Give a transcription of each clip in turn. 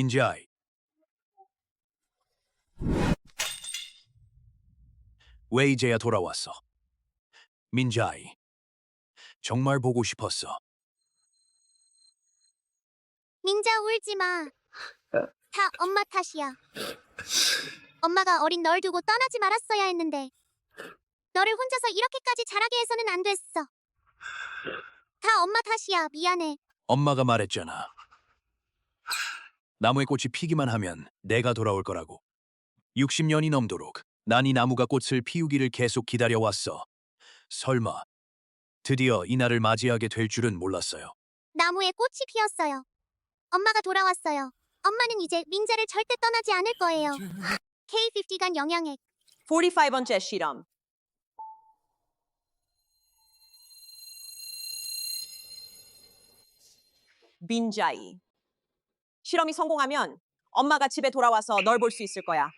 민지아이, 왜 이제야 돌아왔어? 민지아이, 정말 보고 싶었어. 민자 울지 마. 다 엄마 탓이야. 엄마가 어린 널 두고 떠나지 말았어야 했는데 너를 혼자서 이렇게까지 자라게 해서는 안 됐어. 다 엄마 탓이야. 미안해. 엄마가 말했잖아. 나무에 꽃이 피기만 하면 내가 돌아올 거라고. 60년이 넘도록 난 이 나무가 꽃을 피우기를 계속 기다려왔어. 설마 드디어 이 날을 맞이하게 될 줄은 몰랐어요. 나무에 꽃이 피었어요. 엄마가 돌아왔어요. 엄마는 이제 민자를 절대 떠나지 않을 거예요. K50간 영양액. 45번째 실험. 민자이. 실험이 성공하면 엄마가 집에 돌아와서 널 볼 수 있을 거야.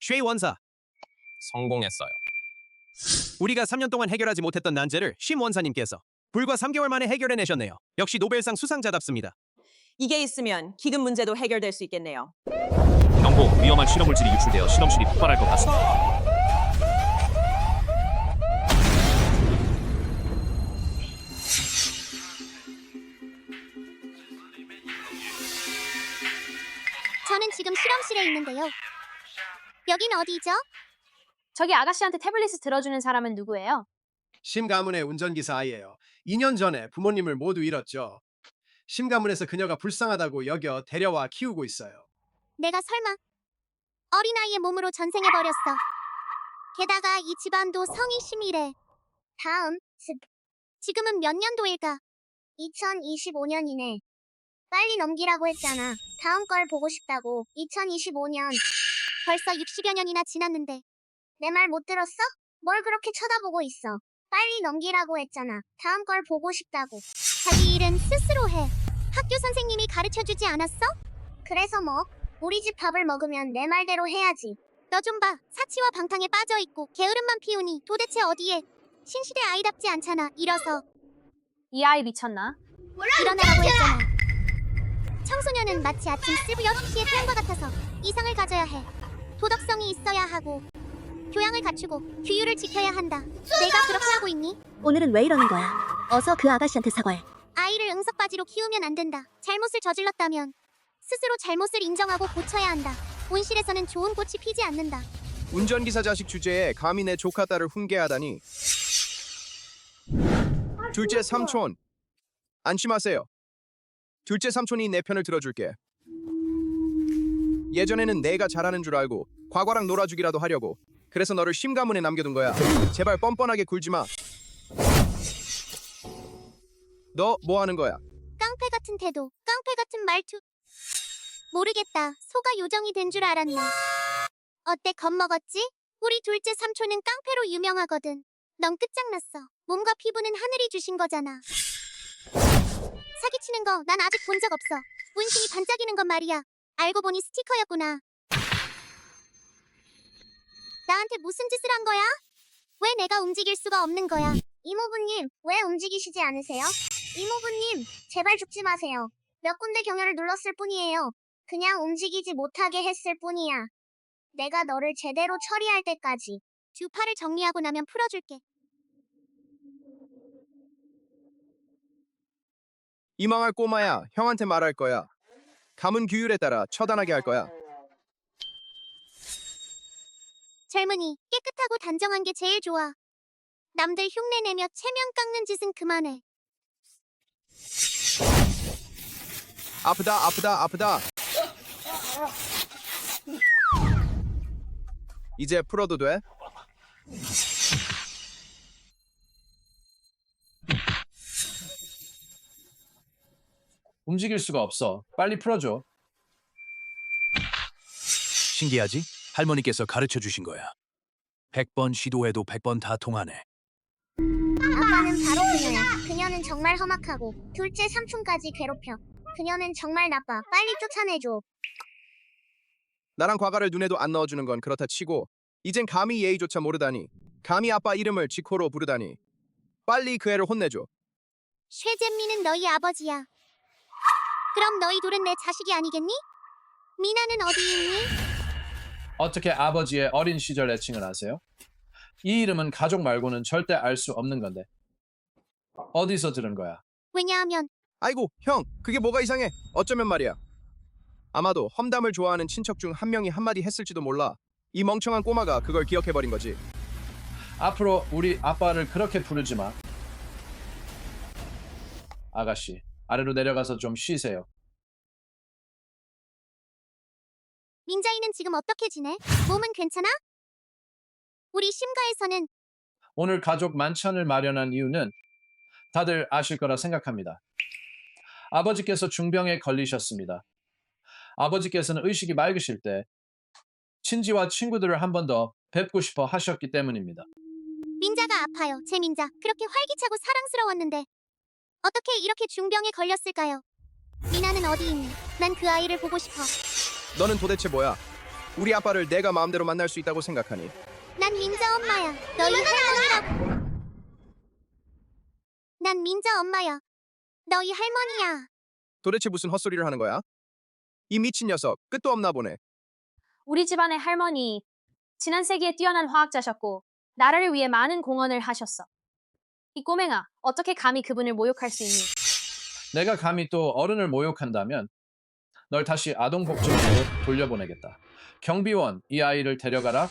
쉐이 원사, 성공했어요. 우리가 3년 동안 해결하지 못했던 난제를 쉼 원사님께서 불과 3개월 만에 해결해내셨네요. 역시 노벨상 수상자답습니다. 이게 있으면 기금 문제도 해결될 수 있겠네요. 경고, 위험한 실험물질이 유출되어 실험실이 폭발할 것 같습니다. 저는 지금 실험실에 있는데요. 여긴 어디죠? 저기 아가씨한테 태블릿을 들어주는 사람은 누구예요? 심 가문의 운전기사 아이예요. 2년 전에 부모님을 모두 잃었죠. 심 가문에서 그녀가 불쌍하다고 여겨 데려와 키우고 있어요. 내가 설마 어린아이의 몸으로 전생해버렸어. 게다가 이 집안도 성이 심이래. 다음 지금은 몇 년도일까? 2025년이네. 빨리 넘기라고 했잖아. 다음 걸 보고 싶다고. 2025년. 벌써 60여 년이나 지났는데. 내 말 못 들었어? 뭘 그렇게 쳐다보고 있어. 빨리 넘기라고 했잖아. 다음 걸 보고 싶다고. 자기 일은 스스로 해. 학교 선생님이 가르쳐주지 않았어? 그래서 뭐? 우리 집 밥을 먹으면 내 말대로 해야지. 너 좀 봐. 사치와 방탕에 빠져있고 게으름만 피우니 도대체 어디에. 신시대 아이답지 않잖아. 일어서. 이 아이 미쳤나? 일어나라고 했잖아. 청소년은 마치 아침 쓸부 6시의 태양과 같아서 이상을 가져야 해. 도덕성이 있어야 하고 교양을 갖추고 규율을 지켜야 한다. 내가 그렇게 하고 있니? 오늘은 왜 이러는 거야? 어서 그 아가씨한테 사과해. 아이를 응석바지로 키우면 안 된다. 잘못을 저질렀다면 스스로 잘못을 인정하고 고쳐야 한다. 온실에서는 좋은 꽃이 피지 않는다. 운전기사 자식 주제에 감히 내 조카 딸을 훈계하다니. 둘째 삼촌, 안심하세요. 둘째 삼촌이 내 편을 들어줄게. 예전에는 내가 잘하는 줄 알고 과거랑 놀아주기라도 하려고. 그래서 너를 심 가문에 남겨둔 거야. 제발 뻔뻔하게 굴지 마. 너 뭐 하는 거야? 깡패 같은 태도, 깡패 같은 말투. 모르겠다. 소가 요정이 된 줄 알았네. 어때, 겁먹었지? 우리 둘째 삼촌은 깡패로 유명하거든. 넌 끝장났어. 몸과 피부는 하늘이 주신 거잖아. 사기치는 거 난 아직 본 적 없어. 문신이 반짝이는 건 말이야. 알고 보니 스티커였구나. 나한테 무슨 짓을 한 거야? 왜 내가 움직일 수가 없는 거야? 이모부님, 왜 움직이시지 않으세요? 이모부님, 제발 죽지 마세요. 몇 군데 경혈을 눌렀을 뿐이에요. 그냥 움직이지 못하게 했을 뿐이야. 내가 너를 제대로 처리할 때까지. 두 팔을 정리하고 나면 풀어줄게. 이 망할 꼬마야, 형한테 말할 거야. 가문 규율에 따라 처단하게 할 거야. 젊은이, 깨끗하고 단정한 게 제일 좋아. 남들 흉내내며 체면 깎는 짓은 그만해. 아프다, 아프다, 아프다. 이제 풀어도 돼? 움직일 수가 없어. 빨리 풀어줘. 신기하지? 할머니께서 가르쳐 주신 거야. 100번 시도해도 100번 다 통하네. 아빠는 바로 그녀야. 그녀는 정말 험악하고 둘째 삼촌까지 괴롭혀. 그녀는 정말 나빠. 빨리 쫓아내줘. 나랑 과거를 눈에도 안 넣어주는 건 그렇다 치고 이젠 감히 예의조차 모르다니. 감히 아빠 이름을 지코로 부르다니. 빨리 그 애를 혼내줘. 쉐잼미는 너희 아버지야. 그럼 너희 둘은 내 자식이 아니겠니? 미나는 어디 있니? 어떻게 아버지의 어린 시절 애칭을 아세요? 이 이름은 가족 말고는 절대 알 수 없는 건데. 어디서 들은 거야? 왜냐하면 아이고, 형, 그게 뭐가 이상해? 어쩌면 말이야. 아마도 험담을 좋아하는 친척 중 한 명이 한마디 했을지도 몰라. 이 멍청한 꼬마가 그걸 기억해버린 거지. 앞으로 우리 아빠를 그렇게 부르지 마. 아가씨, 아래로 내려가서 좀 쉬세요. 민자이는 지금 어떻게 지내? 몸은 괜찮아? 우리 심가에서는 오늘 가족 만찬을 마련한 이유는 다들 아실 거라 생각합니다. 아버지께서 중병에 걸리셨습니다. 아버지께서는 의식이 맑으실 때 친지와 친구들을 한 번 더 뵙고 싶어 하셨기 때문입니다. 민자가 아파요. 제 민자 그렇게 활기차고 사랑스러웠는데 어떻게 이렇게 중병에 걸렸을까요? 미나는 어디 있니? 난 그 아이를 보고 싶어. 너는 도대체 뭐야? 우리 아빠를 내가 마음대로 만날 수 있다고 생각하니? 난 민자 엄마야. 너희 할머니라고. 난 민자 엄마야. 너희 할머니야. 도대체 무슨 헛소리를 하는 거야? 이 미친 녀석, 끝도 없나 보네. 우리 집안의 할머니, 지난 세기에 뛰어난 화학자셨고 나라를 위해 많은 공헌을 하셨어. 이 꼬맹아, 어떻게 감히 그분을 모욕할 수 있니? 내가 감히 또 어른을 모욕한다면 널 다시 아동복지관으로 돌려보내겠다. 경비원, 이 아이를 데려가라.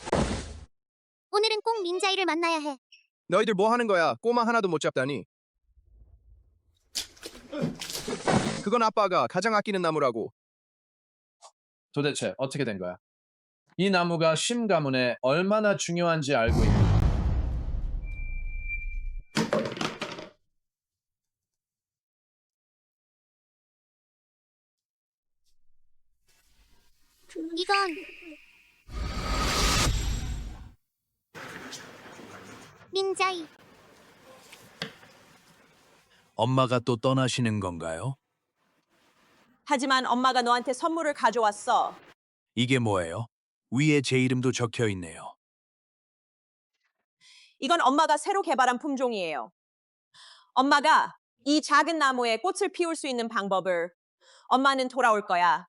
오늘은 꼭 민자이를 만나야 해. 너희들 뭐 하는 거야? 꼬마 하나도 못 잡다니. 그건 아빠가 가장 아끼는 나무라고. 도대체 어떻게 된 거야? 이 나무가 심 가문에 얼마나 중요한지 알고 있니? 이건 민자이. 엄마가 또 떠나시는 건가요? 하지만 엄마가 너한테 선물을 가져왔어. 이게 뭐예요? 위에 제 이름도 적혀 있네요. 이건 엄마가 새로 개발한 품종이에요. 엄마가 이 작은 나무에 꽃을 피울 수 있는 방법을 엄마는 돌아올 거야.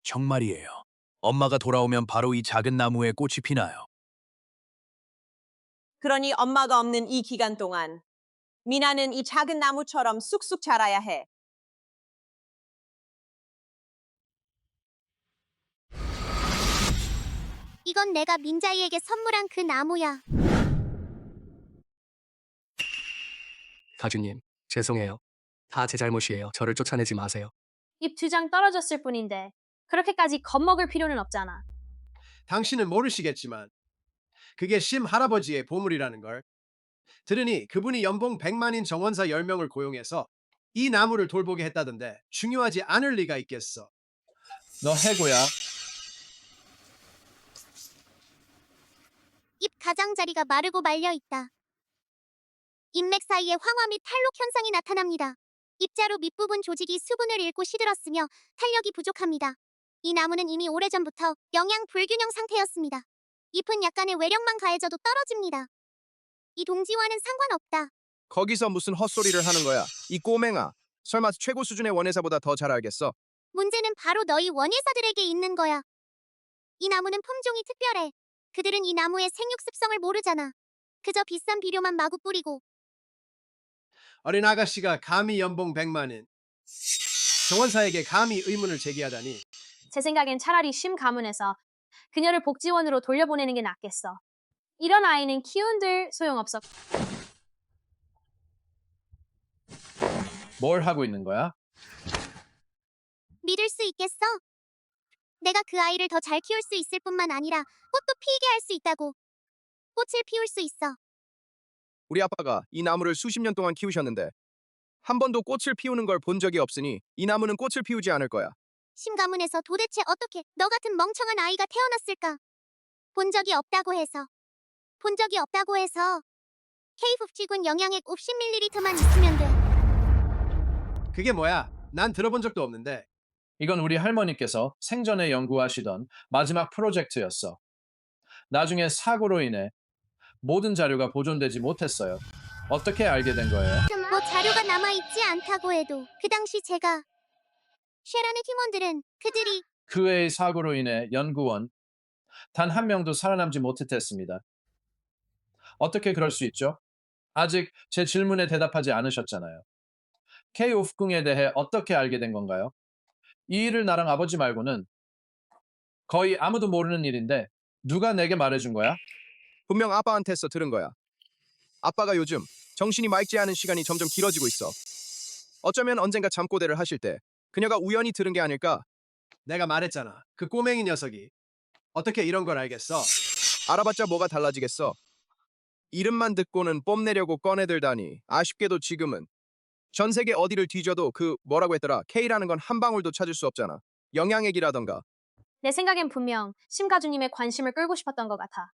정말이에요. 엄마가 돌아오면 바로 이 작은 나무에 꽃이 피나요. 그러니 엄마가 없는 이 기간 동안 미나는 이 작은 나무처럼 쑥쑥 자라야 해. 이건 내가 민자이에게 선물한 그 나무야. 가주님, 죄송해요. 다 제 잘못이에요. 저를 쫓아내지 마세요. 입 2장 떨어졌을 뿐인데 그렇게까지 겁먹을 필요는 없잖아. 당신은 모르시겠지만 그게 심 할아버지의 보물이라는 걸. 들으니 그분이 연봉 100만인 정원사 10명을 고용해서 이 나무를 돌보게 했다던데 중요하지 않을 리가 있겠어. 너 해고야. 잎 가장자리가 마르고 말려 있다. 잎맥 사이에 황화 및 탈록 현상이 나타납니다. 잎자루 밑부분 조직이 수분을 잃고 시들었으며 탄력이 부족합니다. 이 나무는 이미 오래전부터 영양 불균형 상태였습니다. 잎은 약간의 외력만 가해져도 떨어집니다. 이 동지와는 상관없다. 거기서 무슨 헛소리를 하는 거야? 이 꼬맹아. 설마 최고 수준의 원예사보다 더 잘 알겠어? 문제는 바로 너희 원예사들에게 있는 거야. 이 나무는 품종이 특별해. 그들은 이 나무의 생육 습성을 모르잖아. 그저 비싼 비료만 마구 뿌리고. 어린 아가씨가 감히 연봉 100만은 정원사에게 감히 의문을 제기하다니. 제 생각엔 차라리 심 가문에서 그녀를 복지원으로 돌려보내는 게 낫겠어. 이런 아이는 키운들 소용없어. 뭘 하고 있는 거야? 믿을 수 있겠어? 내가 그 아이를 더 잘 키울 수 있을 뿐만 아니라 꽃도 피게 할 수 있다고. 꽃을 피울 수 있어. 우리 아빠가 이 나무를 수십 년 동안 키우셨는데 한 번도 꽃을 피우는 걸 본 적이 없으니 이 나무는 꽃을 피우지 않을 거야. 심가문에서 도대체 어떻게 너 같은 멍청한 아이가 태어났을까? 본 적이 없다고 해서. K-흡지군 영양액 50ml만 있으면 돼. 그게 뭐야? 난 들어본 적도 없는데. 이건 우리 할머니께서 생전에 연구하시던 마지막 프로젝트였어. 나중에 사고로 인해 모든 자료가 보존되지 못했어요. 어떻게 알게 된 거예요? 뭐 자료가 남아있지 않다고 해도 그 당시 제가 쉐라의 팀원들은 그들이 그의 사고로 인해 연구원 단 한 명도 살아남지 못했습니다. 어떻게 그럴 수 있죠? 아직 제 질문에 대답하지 않으셨잖아요. K-오프궁에 대해 어떻게 알게 된 건가요? 이 일을 나랑 아버지 말고는 거의 아무도 모르는 일인데 누가 내게 말해준 거야? 분명 아빠한테서 들은 거야. 아빠가 요즘 정신이 맑지 않은 시간이 점점 길어지고 있어. 어쩌면 언젠가 잠꼬대를 하실 때 그녀가 우연히 들은 게 아닐까? 내가 말했잖아. 그 꼬맹이 녀석이 어떻게 이런 걸 알겠어? 알아봤자 뭐가 달라지겠어. 이름만 듣고는 뽐내려고 꺼내들다니. 아쉽게도 지금은 전 세계 어디를 뒤져도 그 뭐라고 했더라? K라는 건 한 방울도 찾을 수 없잖아. 영양액이라던가. 내 생각엔 분명 심가주님의 관심을 끌고 싶었던 것 같아.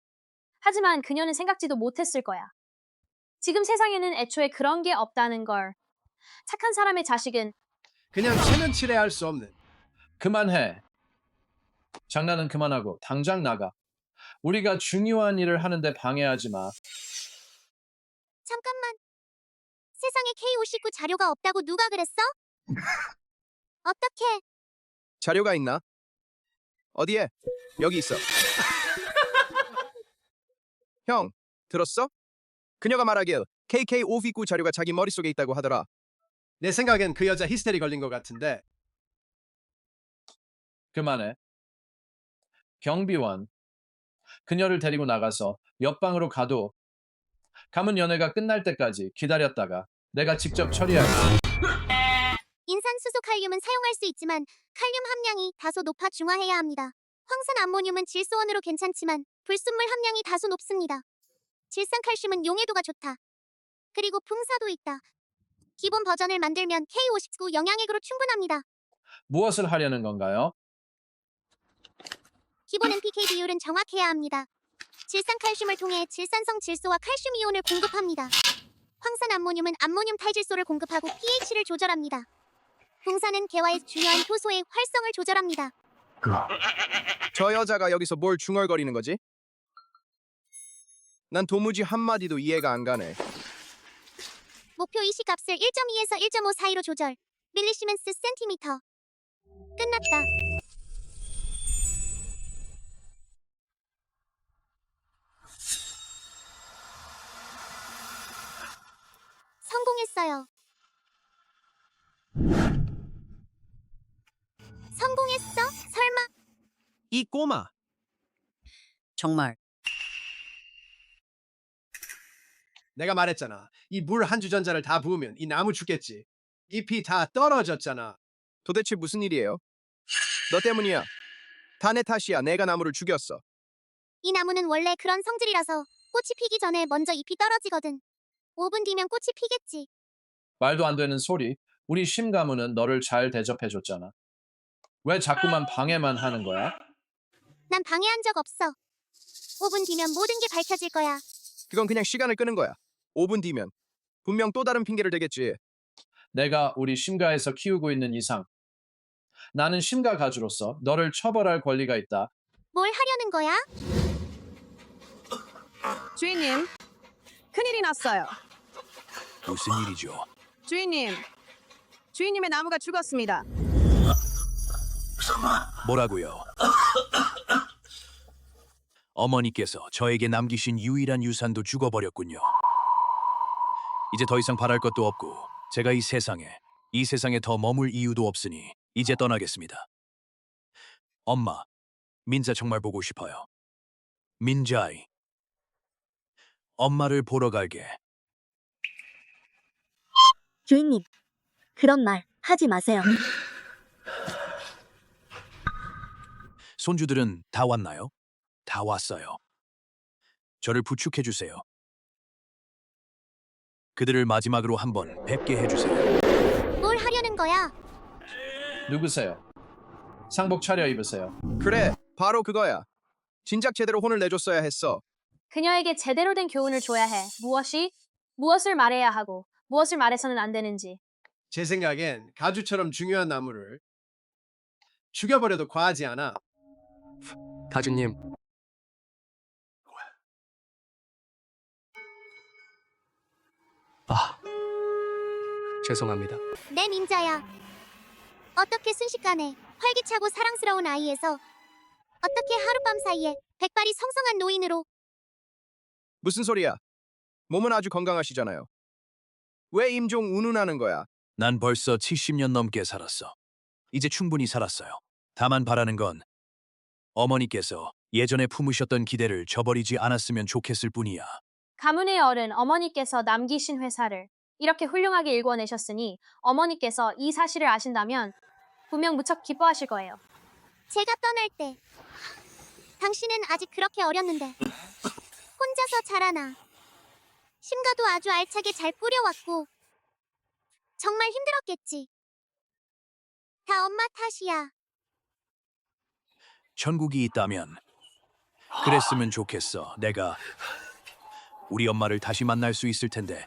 하지만 그녀는 생각지도 못했을 거야. 지금 세상에는 애초에 그런 게 없다는 걸. 착한 사람의 자식은 그냥 체면치레할 수 없는. 그만해. 장난은 그만하고 당장 나가. 우리가 중요한 일을 하는데 방해하지 마. 잠깐만. 세상에 K59 자료가 없다고 누가 그랬어? 어떻게? 자료가 있나? 어디에? 여기 있어. 형, 들었어? 그녀가 말하길 KK559 자료가 자기 머릿속에 있다고 하더라. 내 생각엔 그 여자 히스테리 걸린 것 같은데. 그만해. 경비원. 그녀를 데리고 나가서 옆방으로 가도 가문 연회가 끝날 때까지 기다렸다가 내가 직접 처리할게. 인산수소 칼륨은 사용할 수 있지만 칼륨 함량이 다소 높아 중화해야 합니다. 황산 암모늄은 질소원으로 괜찮지만 불순물 함량이 다소 높습니다. 질산칼슘은 용해도가 좋다. 그리고 풍사도 있다. 기본 버전을 만들면 K59 영양액으로 충분합니다. 무엇을 하려는 건가요? 기본 NPK 비율은 정확해야 합니다. 질산칼슘을 통해 질산성 질소와 칼슘 이온을 공급합니다. 황산 암모늄은 암모늄 탈질소를 공급하고 pH를 조절합니다. 풍산은 개화의 중요한 효소의 활성을 조절합니다. 저 여자가 여기서 뭘 중얼거리는 거지? 난 도무지 한마디도 이해가 안 가네. 목표 이시값을 1.2에서 1.5 사이로 조절. 밀리시멘스 센티미터. 끝났다. 성공했어요. 성공했어? 설마? 이 꼬마. 정말 내가 말했잖아. 이 물 한 주전자를 다 부으면 이 나무 죽겠지. 잎이 다 떨어졌잖아. 도대체 무슨 일이에요? 너 때문이야. 다 내 탓이야. 내가 나무를 죽였어. 이 나무는 원래 그런 성질이라서 꽃이 피기 전에 먼저 잎이 떨어지거든. 5분 뒤면 꽃이 피겠지. 말도 안 되는 소리. 우리 심 가문은 너를 잘 대접해줬잖아. 왜 자꾸만 방해만 하는 거야? 난 방해한 적 없어. 5분 뒤면 모든 게 밝혀질 거야. 그건 그냥 시간을 끄는 거야. 5분 뒤면 분명 또 다른 핑계를 대겠지. 내가 우리 심가에서 키우고 있는 이상 나는 심가 가주로서 너를 처벌할 권리가 있다. 뭘 하려는 거야? 주인님, 큰일이 났어요. 무슨 일이죠? 주인님, 주인님의 나무가 죽었습니다. 뭐라고요? 어머니께서 저에게 남기신 유일한 유산도 죽어버렸군요. 이제 더 이상 바랄 것도 없고 제가 이 세상에 더 머물 이유도 없으니 이제 떠나겠습니다. 엄마, 민자 정말 보고 싶어요. 민자이, 엄마를 보러 갈게. 주인님, 그런 말 하지 마세요. 손주들은 다 왔나요? 다 왔어요. 저를 부축해 주세요. 그들을 마지막으로 한번 뵙게 해주세요. 뭘 하려는 거야? 누구세요? 상복 차려 입으세요. 그래, 바로 그거야. 진작 제대로 혼을 내줬어야 했어. 그녀에게 제대로 된 교훈을 줘야 해. 무엇을 말해야 하고 무엇을 말해서는 안 되는지. 제 생각엔 가주처럼 중요한 나무를 죽여버려도 과하지 않아. 가주님, 죄송합니다. 내 민자야. 어떻게 순식간에 활기차고 사랑스러운 아이에서 어떻게 하룻밤 사이에 백발이 성성한 노인으로. 무슨 소리야? 몸은 아주 건강하시잖아요. 왜 임종 운운하는 거야? 난 벌써 70년 넘게 살았어. 이제 충분히 살았어요. 다만 바라는 건 어머니께서 예전에 품으셨던 기대를 저버리지 않았으면 좋겠을 뿐이야. 가문의 어른 어머니께서 남기신 회사를 이렇게 훌륭하게 일궈내셨으니 어머니께서 이 사실을 아신다면 분명 무척 기뻐하실 거예요. 제가 떠날 때 당신은 아직 그렇게 어렸는데 혼자서 자라나 심가도 아주 알차게 잘 뿌려왔고 정말 힘들었겠지. 다 엄마 탓이야. 천국이 있다면 그랬으면 좋겠어. 내가 우리 엄마를 다시 만날 수 있을 텐데.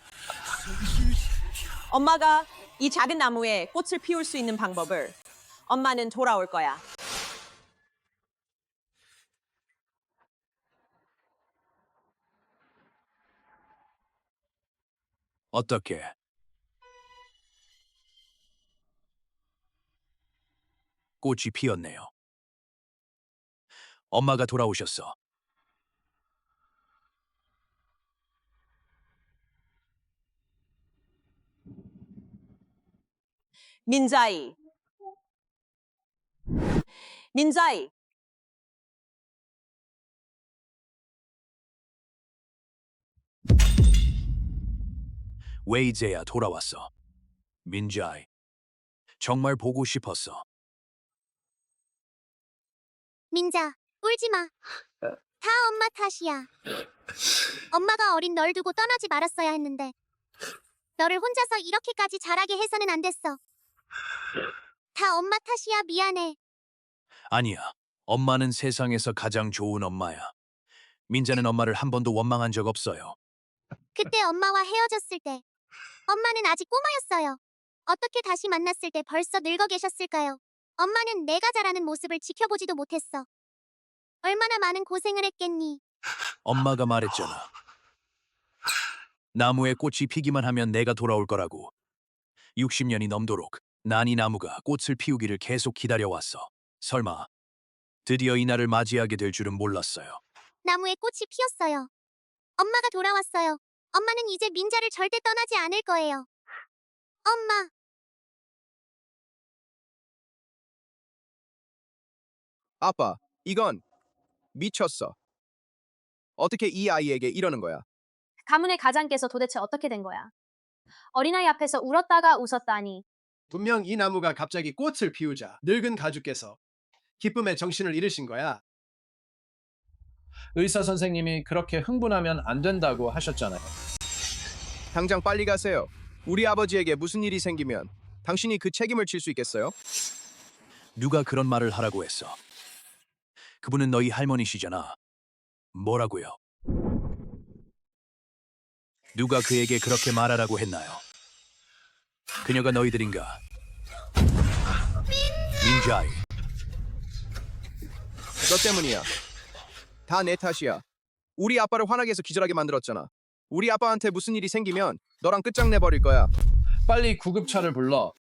엄마가 이 작은 나무에 꽃을 피울 수 있는 방법을 엄마는 돌아올 거야. 어떻게? 꽃이 피었네요. 엄마가 돌아오셨어. 민자이. 민자이. 왜 이제야 돌아왔어? 민자이. 정말 보고 싶었어. 민자, 울지 마. 다 엄마 탓이야. 엄마가 어린 널 두고 떠나지 말았어야 했는데 너를 혼자서 이렇게까지 자라게 해서는 안 됐어. 다 엄마 탓이야. 미안해. 아니야. 엄마는 세상에서 가장 좋은 엄마야. 민자는 엄마를 한 번도 원망한 적 없어요. 그때 엄마와 헤어졌을 때 엄마는 아직 꼬마였어요. 어떻게 다시 만났을 때 벌써 늙어 계셨을까요? 엄마는 내가 자라는 모습을 지켜보지도 못했어. 얼마나 많은 고생을 했겠니? 엄마가 말했잖아. 나무에 꽃이 피기만 하면 내가 돌아올 거라고. 60년이 넘도록 난 이 나무가 꽃을 피우기를 계속 기다려왔어. 설마 드디어 이 날을 맞이하게 될 줄은 몰랐어요. 나무에 꽃이 피었어요. 엄마가 돌아왔어요. 엄마는 이제 민자를 절대 떠나지 않을 거예요. 엄마. 아빠, 이건 미쳤어. 어떻게 이 아이에게 이러는 거야? 가문의 가장께서 도대체 어떻게 된 거야? 어린아이 앞에서 울었다가 웃었다니. 분명 이 나무가 갑자기 꽃을 피우자 늙은 가주께서 기쁨에 정신을 잃으신 거야. 의사 선생님이 그렇게 흥분하면 안 된다고 하셨잖아요. 당장 빨리 가세요. 우리 아버지에게 무슨 일이 생기면 당신이 그 책임을 질 수 있겠어요? 누가 그런 말을 하라고 했어? 그분은 너희 할머니시잖아. 뭐라고요? 누가 그에게 그렇게 말하라고 했나요? 그녀가 너희들인가? 민자이. 너 때문이야. 다 내 탓이야. 우리 아빠를 화나게 해서 기절하게 만들었잖아. 우리 아빠한테 무슨 일이 생기면 너랑 끝장내버릴 거야. 빨리 구급차를 불러.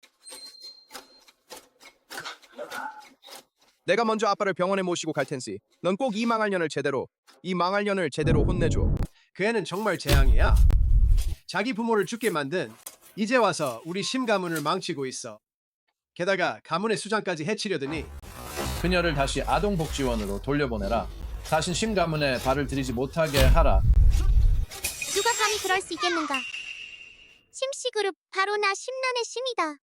내가 먼저 아빠를 병원에 모시고 갈 텐시. 넌 꼭 이 망할 년을 제대로 혼내줘. 그 애는 정말 재앙이야. 자기 부모를 죽게 만든 이제 와서 우리 심 가문을 망치고 있어. 게다가 가문의 수장까지 해치려더니 그녀를 다시 아동복지원으로 돌려보내라. 다신 심 가문에 발을 들이지 못하게 하라. 누가 감히 그럴 수 있겠는가? 심씨그룹 바로 나 심란의 심이다.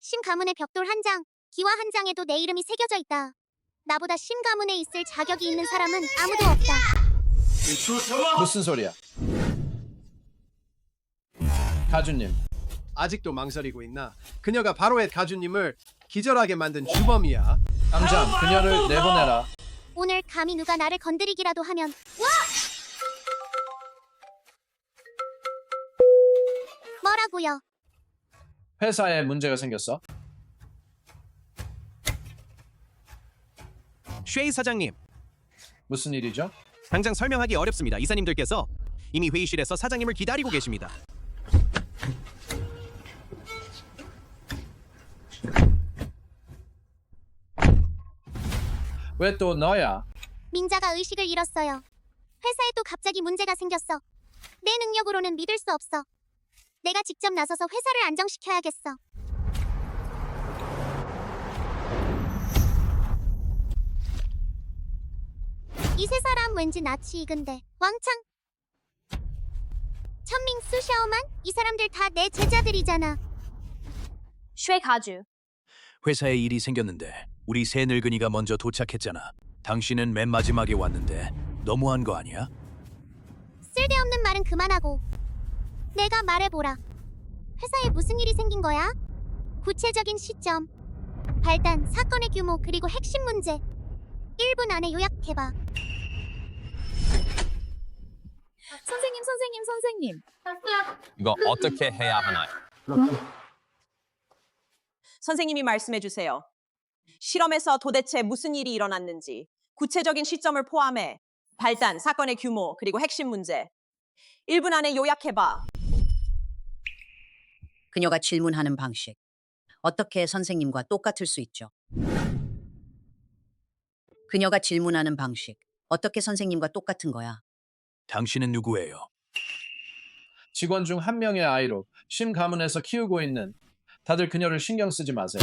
심 가문의 벽돌 한 장, 기와 한 장에도 내 이름이 새겨져 있다. 나보다 심 가문에 있을 자격이 있는 사람은 아무도 없다. 무슨 소리야? 가주님, 아직도 망설이고 있나? 그녀가 바로 옛 가주님을 기절하게 만든 주범이야. 당장 그녀를 내보내라. 오늘 감히 누가 나를 건드리기라도 하면 와! 뭐라고요? 회사에 문제가 생겼어? 쉐이 사장님, 무슨 일이죠? 당장 설명하기 어렵습니다. 이사님들께서 이미 회의실에서 사장님을 기다리고 계십니다. 왜 또 너야? 민자가 의식을 잃었어요. 회사에 또 갑자기 문제가 생겼어. 내 능력으로는 믿을 수 없어. 내가 직접 나서서 회사를 안정시켜야겠어. 이 세 사람 왠지 낯이 익은데 왕창. 천밍수 샤오만? 이 사람들 다 내 제자들이잖아. 쉐 가주. 회사에 일이 생겼는데 우리 새 늙은이가 먼저 도착했잖아. 당신은 맨 마지막에 왔는데 너무한 거 아니야? 쓸데없는 말은 그만하고 내가 말해보라. 회사에 무슨 일이 생긴 거야? 구체적인 시점, 발단, 사건의 규모, 그리고 핵심 문제 1분 안에 요약해봐. 선생님. 이거 어떻게 해야 하나요? 선생님이 말씀해 주세요. 실험에서 도대체 무슨 일이 일어났는지 구체적인 시점을 포함해 발단, 사건의 규모, 그리고 핵심 문제 1분 안에 요약해봐. 그녀가 질문하는 방식. 어떻게 선생님과 똑같을 수 있죠? 그녀가 질문하는 방식. 어떻게 선생님과 똑같은 거야? 당신은 누구예요? 직원 중 한 명의 아이로 심 가문에서 키우고 있는. 다들 그녀를 신경 쓰지 마세요.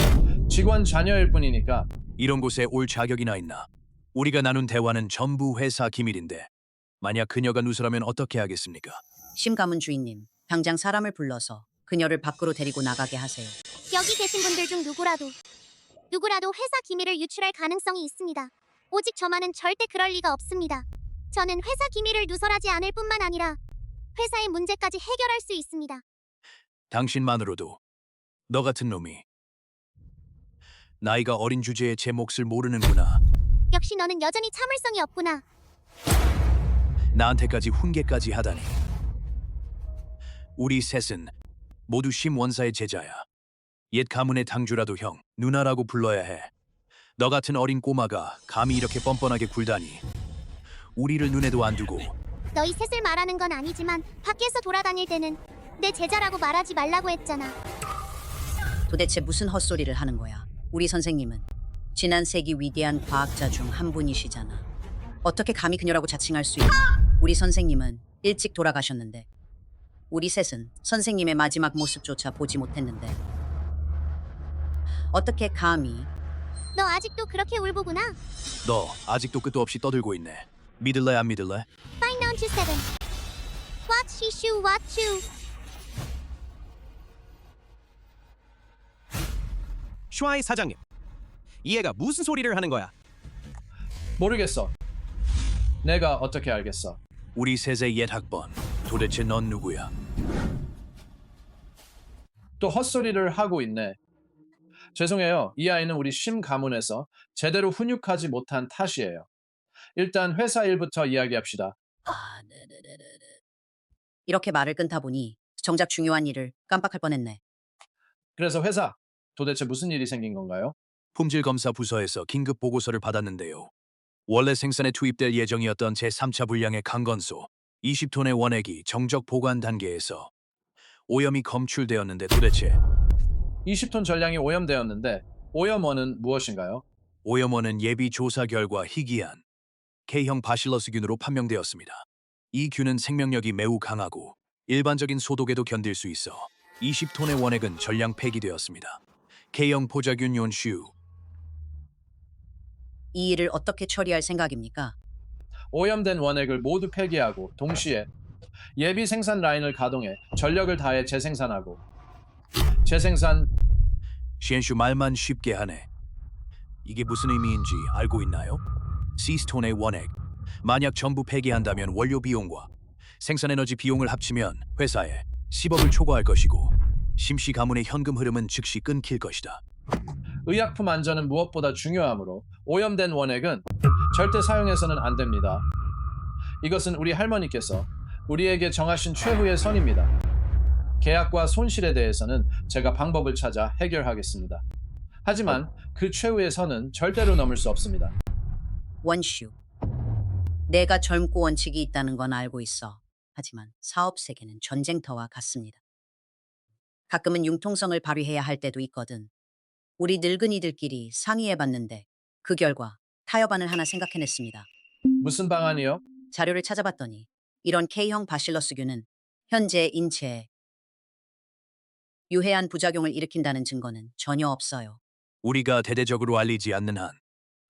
직원 자녀일 뿐이니까. 이런 곳에 올 자격이나 있나? 우리가 나눈 대화는 전부 회사 기밀인데 만약 그녀가 누설하면 어떻게 하겠습니까? 심 가문 주인님, 당장 사람을 불러서 그녀를 밖으로 데리고 나가게 하세요. 여기 계신 분들 중 누구라도 회사 기밀을 유출할 가능성이 있습니다. 오직 저만은 절대 그럴 리가 없습니다. 저는 회사 기밀을 누설하지 않을 뿐만 아니라 회사의 문제까지 해결할 수 있습니다. 당신만으로도 너 같은 놈이 나이가 어린 주제에 제 몫을 모르는구나. 역시 너는 여전히 참을성이 없구나. 나한테까지 훈계까지 하다니. 우리 셋은 모두 심 원사의 제자야. 옛 가문의 당주라도 형, 누나라고 불러야 해. 너 같은 어린 꼬마가 감히 이렇게 뻔뻔하게 굴다니. 우리를 눈에도 안 두고. 너희 셋을 말하는 건 아니지만 밖에서 돌아다닐 때는 내 제자라고 말하지 말라고 했잖아. 도대체 무슨 헛소리를 하는 거야? 우리 선생님은 지난 세기 위대한 과학자 중 한 분이시잖아. 어떻게 감히 그녀라고 자칭할 수 있나? 우리 선생님은 일찍 돌아가셨는데 우리 셋은 선생님의 마지막 모습조차 보지 못했는데 어떻게 감히? 너 아직도 그렇게 울보구나. 너 아직도 끝도 없이 떠들고 있네. 믿을래 안 믿을래? Find down to 7. What she shoe what you. 슈아이 사장님, 이 애가 무슨 소리를 하는 거야? 모르겠어. 내가 어떻게 알겠어? 우리 셋의 옛 학번. 도대체 넌 누구야? 또 헛소리를 하고 있네. 죄송해요. 이 아이는 우리 심 가문에서 제대로 훈육하지 못한 탓이에요. 일단 회사 일부터 이야기합시다. 이렇게 말을 끊다 보니 정작 중요한 일을 깜빡할 뻔했네. 그래서 회사, 도대체 무슨 일이 생긴 건가요? 품질검사 부서에서 긴급 보고서를 받았는데요. 원래 생산에 투입될 예정이었던 제3차 분량의 강건소 20톤의 원액이 정적 보관 단계에서 오염이 검출되었는데 도대체 20톤 전량이 오염되었는데 오염원은 무엇인가요? 오염원은 예비 조사 결과 희귀한 K형 바실러스균으로 판명되었습니다. 이 균은 생명력이 매우 강하고 일반적인 소독에도 견딜 수 있어 20톤의 원액은 전량 폐기되었습니다. K형 포자균 연슈. 이 일을 어떻게 처리할 생각입니까? 오염된 원액을 모두 폐기하고 동시에 예비 생산 라인을 가동해 전력을 다해 재생산하고 재생산 시엔슈 말만 쉽게 하네. 이게 무슨 의미인지 알고 있나요? 시스톤의 원액. 만약 전부 폐기한다면 원료 비용과 생산 에너지 비용을 합치면 회사에 10억을 초과할 것이고 심씨 가문의 현금 흐름은 즉시 끊길 것이다. 의약품 안전은 무엇보다 중요하므로 오염된 원액은 절대 사용해서는 안 됩니다. 이것은 우리 할머니께서 우리에게 정하신 최후의 선입니다. 계약과 손실에 대해서는 제가 방법을 찾아 해결하겠습니다. 하지만 그 최후의 선은 절대로 넘을 수 없습니다. 원슈. 내가 젊고 원칙이 있다는 건 알고 있어. 하지만 사업 세계는 전쟁터와 같습니다. 가끔은 융통성을 발휘해야 할 때도 있거든. 우리 늙은이들끼리 상의해봤는데 그 결과 타협안을 하나 생각해냈습니다. 무슨 방안이요? 자료를 찾아봤더니 이런 K형 바실러스균은 현재 인체에 유해한 부작용을 일으킨다는 증거는 전혀 없어요. 우리가 대대적으로 알리지 않는 한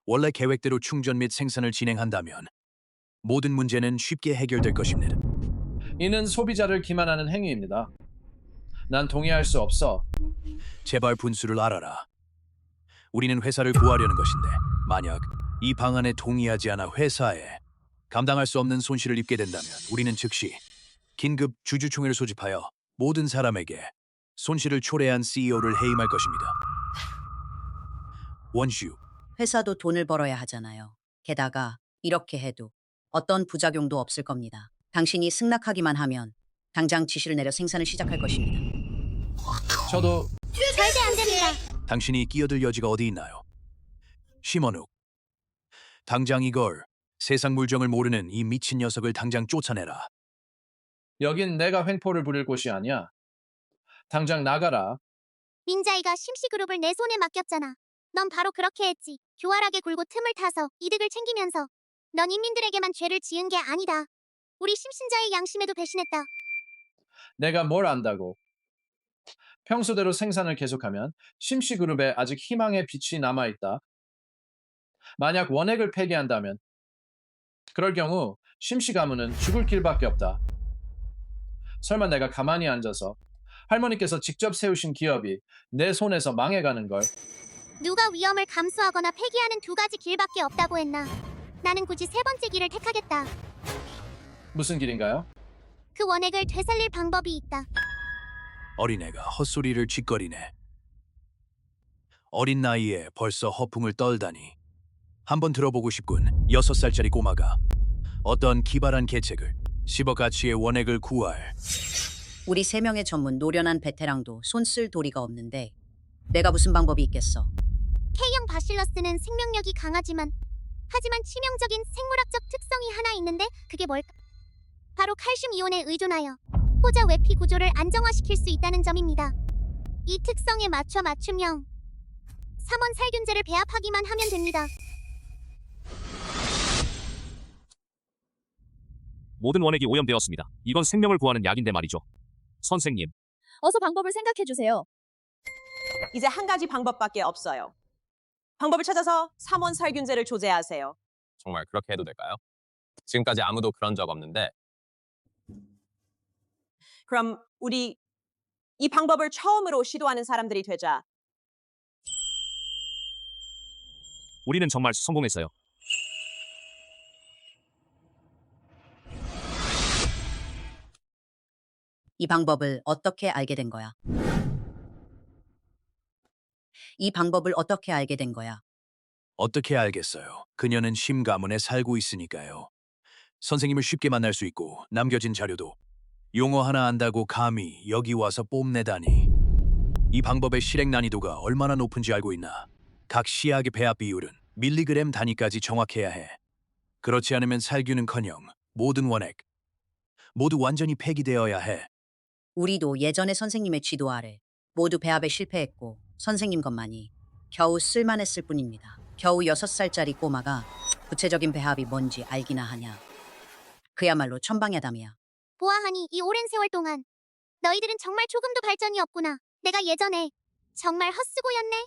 원래 계획대로 충전 및 생산을 진행한다면 모든 문제는 쉽게 해결될 것입니다. 이는 소비자를 기만하는 행위입니다. 난 동의할 수 없어. 제발 분수를 알아라. 우리는 회사를 구하려는 것인데 만약 이 방안에 동의하지 않아 회사에 감당할 수 없는 손실을 입게 된다면 우리는 즉시 긴급 주주총회를 소집하여 모든 사람에게 손실을 초래한 CEO를 해임할 것입니다. 원슈, 회사도 돈을 벌어야 하잖아요. 게다가 이렇게 해도 어떤 부작용도 없을 겁니다. 당신이 승낙하기만 하면 당장 지시를 내려 생산을 시작할 것입니다. 저도 절대 안 됩니다. 당신이 끼어들 여지가 어디 있나요? 심원욱, 당장 이걸 세상 물정을 모르는 이 미친 녀석을 당장 쫓아내라. 여긴 내가 횡포를 부릴 곳이 아니야. 당장 나가라. 민자이가 심씨그룹을 내 손에 맡겼잖아. 넌 바로 그렇게 했지. 교활하게 굴고 틈을 타서 이득을 챙기면서. 넌 인민들에게만 죄를 지은 게 아니다. 우리 심신자의 양심에도 배신했다. 내가 뭘 안다고. 평소대로 생산을 계속하면 심씨그룹에 아직 희망의 빛이 남아있다. 만약 원액을 폐기한다면 그럴 경우 심씨 가문은 죽을 길밖에 없다. 설마 내가 가만히 앉아서 할머니께서 직접 세우신 기업이 내 손에서 망해가는 걸. 누가 위험을 감수하거나 폐기하는 두 가지 길밖에 없다고 했나. 나는 굳이 세 번째 길을 택하겠다. 무슨 길인가요? 그 원액을 되살릴 방법이 있다. 어린애가 헛소리를 짓거리네. 어린 나이에 벌써 허풍을 떨다니. 한번 들어보고 싶군. 6살짜리 꼬마가 어떤 기발한 계책을 10억 가치의 원액을 구할. 우리 3명의 전문 노련한 베테랑도 손쓸 도리가 없는데 내가 무슨 방법이 있겠어. K형 바실러스는 생명력이 강하지만 하지만 치명적인 생물학적 특성이 하나 있는데 그게 뭘까? 바로 칼슘 이온에 의존하여 포자 외피 구조를 안정화시킬 수 있다는 점입니다. 이 특성에 맞춰 맞춤형 3원 살균제를 배합하기만 하면 됩니다. 모든 원액이 오염되었습니다. 이건 생명을 구하는 약인데 말이죠. 선생님, 어서 방법을 생각해 주세요. 이제 한 가지 방법밖에 없어요. 방법을 찾아서 3원 살균제를 조제하세요. 정말 그렇게 해도 될까요? 지금까지 아무도 그런 적 없는데. 그럼 우리 이 방법을 처음으로 시도하는 사람들이 되자. 우리는 정말 성공했어요. 이 방법을 어떻게 알게 된 거야? 이 방법을 어떻게 알게 된 거야? 어떻게 알겠어요? 그녀는 심 가문에 살고 있으니까요. 선생님을 쉽게 만날 수 있고 남겨진 자료도 용어 하나 안다고 감히 여기 와서 뽐내다니. 이 방법의 실행 난이도가 얼마나 높은지 알고 있나? 각 시약의 배합 비율은 밀리그램 단위까지 정확해야 해. 그렇지 않으면 살균은커녕 모든 원액 모두 완전히 폐기되어야 해. 우리도 예전에 선생님의 지도 아래 모두 배합에 실패했고 선생님 것만이 겨우 쓸만했을 뿐입니다. 겨우 6살짜리 꼬마가 구체적인 배합이 뭔지 알기나 하냐. 그야말로 천방야담이야. 보아하니 이 오랜 세월 동안 너희들은 정말 조금도 발전이 없구나. 내가 예전에 정말 헛수고였네.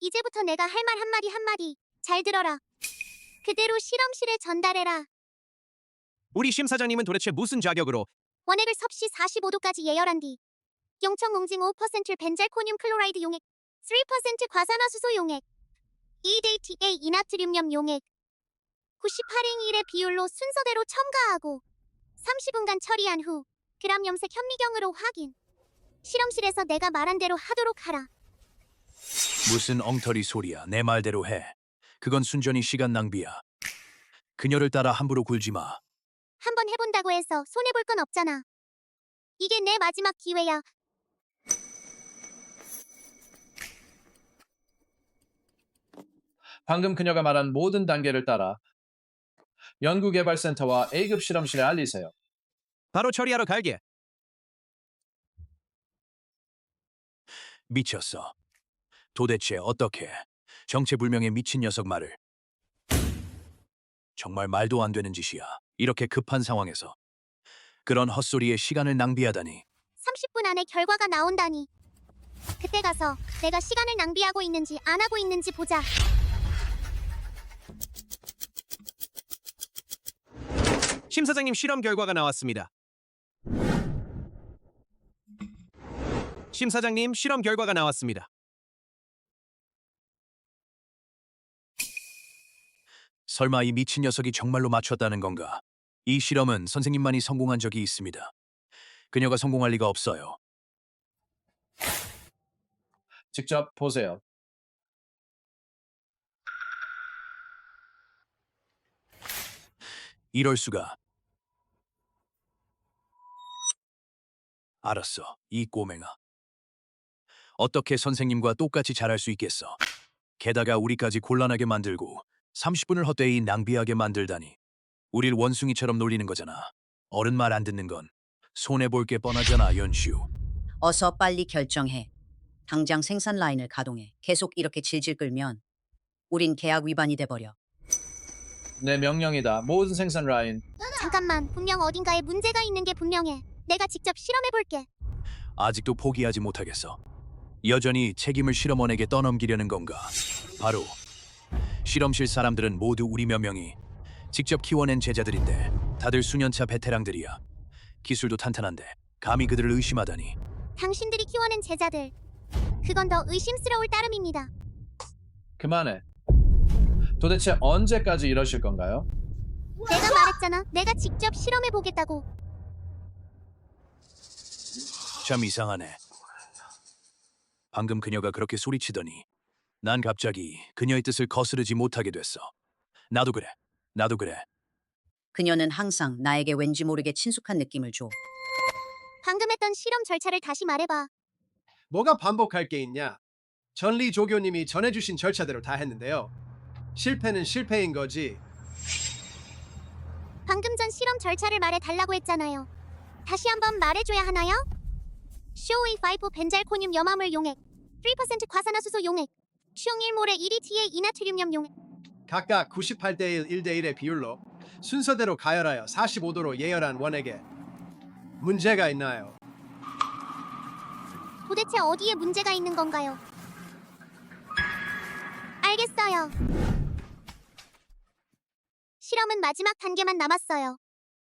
이제부터 내가 할 말 한마디 한마디 잘 들어라. 그대로 실험실에 전달해라. 우리 심 사장님은 도대체 무슨 자격으로 원액을 섭씨 45도까지 예열한 뒤 용청 옹징 5% 벤잘코늄 클로라이드 용액 3% 과산화수소 용액 2DTA 이나트륨염 용액 98행 1의 비율로 순서대로 첨가하고 30분간 처리한 후 그람 염색 현미경으로 확인. 실험실에서 내가 말한 대로 하도록 하라. 무슨 엉터리 소리야. 내 말대로 해. 그건 순전히 시간 낭비야. 그녀를 따라 함부로 굴지 마. 한번 해본다고 해서 손해볼 건 없잖아. 이게 내 마지막 기회야. 방금 그녀가 말한 모든 단계를 따라 연구개발센터와 A급 실험실에 알리세요. 바로 처리하러 갈게. 미쳤어. 도대체 어떻게 정체불명의 미친 녀석 말을 정말 말도 안 되는 짓이야. 이렇게 급한 상황에서 그런 헛소리에 시간을 낭비하다니. 30분 안에 결과가 나온다니. 그때 가서 내가 시간을 낭비하고 있는지 안 하고 있는지 보자. 심 사장님 실험 결과가 나왔습니다. 심 사장님 실험 결과가 나왔습니다. 설마 이 미친 녀석이 정말로 맞췄다는 건가? 이 실험은 선생님만이 성공한 적이 있습니다. 그녀가 성공할 리가 없어요. 직접 보세요. 이럴 수가. 알았어, 이 꼬맹아. 어떻게 선생님과 똑같이 잘할 수 있겠어? 게다가 우리까지 곤란하게 만들고 30분을 헛되이 낭비하게 만들다니. 우릴 원숭이처럼 놀리는 거잖아. 어른 말 안 듣는 건 손해볼 게 뻔하잖아, 연슈. 어서 빨리 결정해. 당장 생산 라인을 가동해. 계속 이렇게 질질 끌면 우린 계약 위반이 돼버려. 내 명령이다. 모든 생산 라인. 잠깐만, 분명 어딘가에 문제가 있는 게 분명해. 내가 직접 실험해볼게. 아직도 포기하지 못하겠어. 여전히 책임을 실험원에게 떠넘기려는 건가? 바로 실험실 사람들은 모두 우리 몇 명이 직접 키워낸 제자들인데 다들 수년차 베테랑들이야. 기술도 탄탄한데 감히 그들을 의심하다니. 당신들이 키워낸 제자들. 그건 더 의심스러울 따름입니다. 그만해. 도대체 언제까지 이러실 건가요? 내가 말했잖아. 내가 직접 실험해보겠다고. 참 이상하네. 방금 그녀가 그렇게 소리치더니 난 갑자기 그녀의 뜻을 거스르지 못하게 됐어. 나도 그래. 나도 그래. 그녀는 항상 나에게 왠지 모르게 친숙한 느낌을 줘. 방금 했던 실험 절차를 다시 말해봐. 뭐가 반복할 게 있냐? 전리 조교님이 전해주신 절차대로 다 했는데요. 실패는 실패인 거지. 방금 전 실험 절차를 말해달라고 했잖아요. 다시 한번 말해줘야 하나요? 쇼이5 벤잘코늄 염화물 용액 3% 과산화수소 용액 총 1몰에 1ETA 이나트륨염 용액. 각각 98대 1, 1대1의 비율로 순서대로 가열하여 45도로 예열한 원액에 문제가 있나요? 도대체 어디에 문제가 있는 건가요? 알겠어요. 실험은 마지막 단계만 남았어요.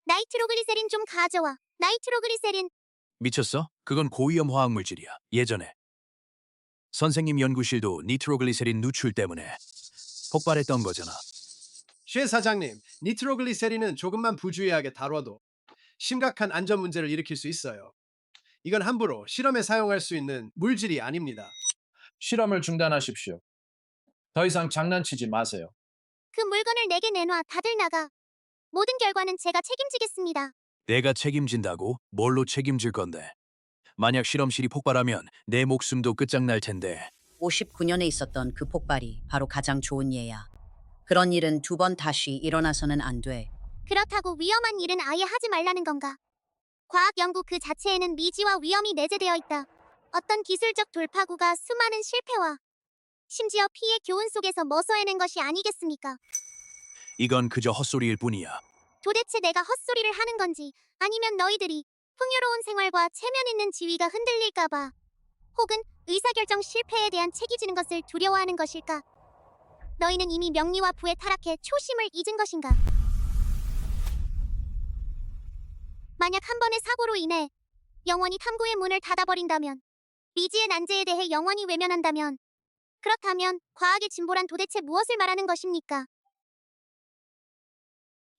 나이트로글리세린 좀 가져와. 나이트로글리세린. 미쳤어? 그건 고위험 화학물질이야. 예전에 선생님 연구실도 니트로글리세린 누출 때문에 폭발했던 거잖아. 쉐 사장님, 니트로글리세린은 조금만 부주의하게 다뤄도 심각한 안전 문제를 일으킬 수 있어요. 이건 함부로 실험에 사용할 수 있는 물질이 아닙니다. 실험을 중단하십시오. 더 이상 장난치지 마세요. 그 물건을 내게 내놔. 다들 나가. 모든 결과는 제가 책임지겠습니다. 내가 책임진다고? 뭘로 책임질 건데? 만약 실험실이 폭발하면 내 목숨도 끝장날 텐데. 59년에 있었던 그 폭발이 바로 가장 좋은 예야. 그런 일은 두 번 다시 일어나서는 안 돼. 그렇다고 위험한 일은 아예 하지 말라는 건가? 과학 연구 그 자체에는 미지와 위험이 내재되어 있다. 어떤 기술적 돌파구가 수많은 실패와 심지어 피해 교훈 속에서 머서해낸 것이 아니겠습니까? 이건 그저 헛소리일 뿐이야. 도대체 내가 헛소리를 하는 건지 아니면 너희들이 풍요로운 생활과 체면 있는 지위가 흔들릴까봐 혹은 의사결정 실패에 대한 책임지는 것을 두려워하는 것일까? 너희는 이미 명리와 부에 타락해 초심을 잊은 것인가? 만약 한 번의 사고로 인해 영원히 탐구의 문을 닫아버린다면, 미지의 난제에 대해 영원히 외면한다면, 그렇다면 과학의 진보란 도대체 무엇을 말하는 것입니까?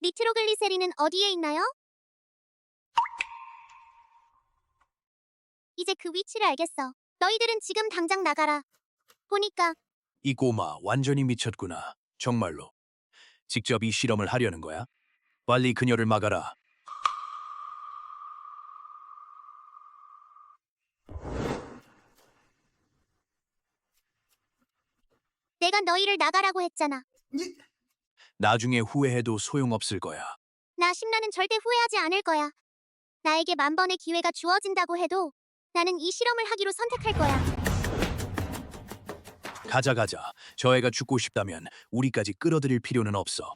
니트로글리세린은 어디에 있나요? 이제 그 위치를 알겠어. 너희들은 지금 당장 나가라. 보니까 이 꼬마 완전히 미쳤구나. 정말로. 직접 이 실험을 하려는 거야? 빨리 그녀를 막아라. 내가 너희를 나가라고 했잖아. 나중에 후회해도 소용없을 거야. 나 심라는 절대 후회하지 않을 거야. 나에게 만번의 기회가 주어진다고 해도 나는 이 실험을 하기로 선택할 거야. 가자. 저 애가 죽고 싶다면 우리까지 끌어들일 필요는 없어.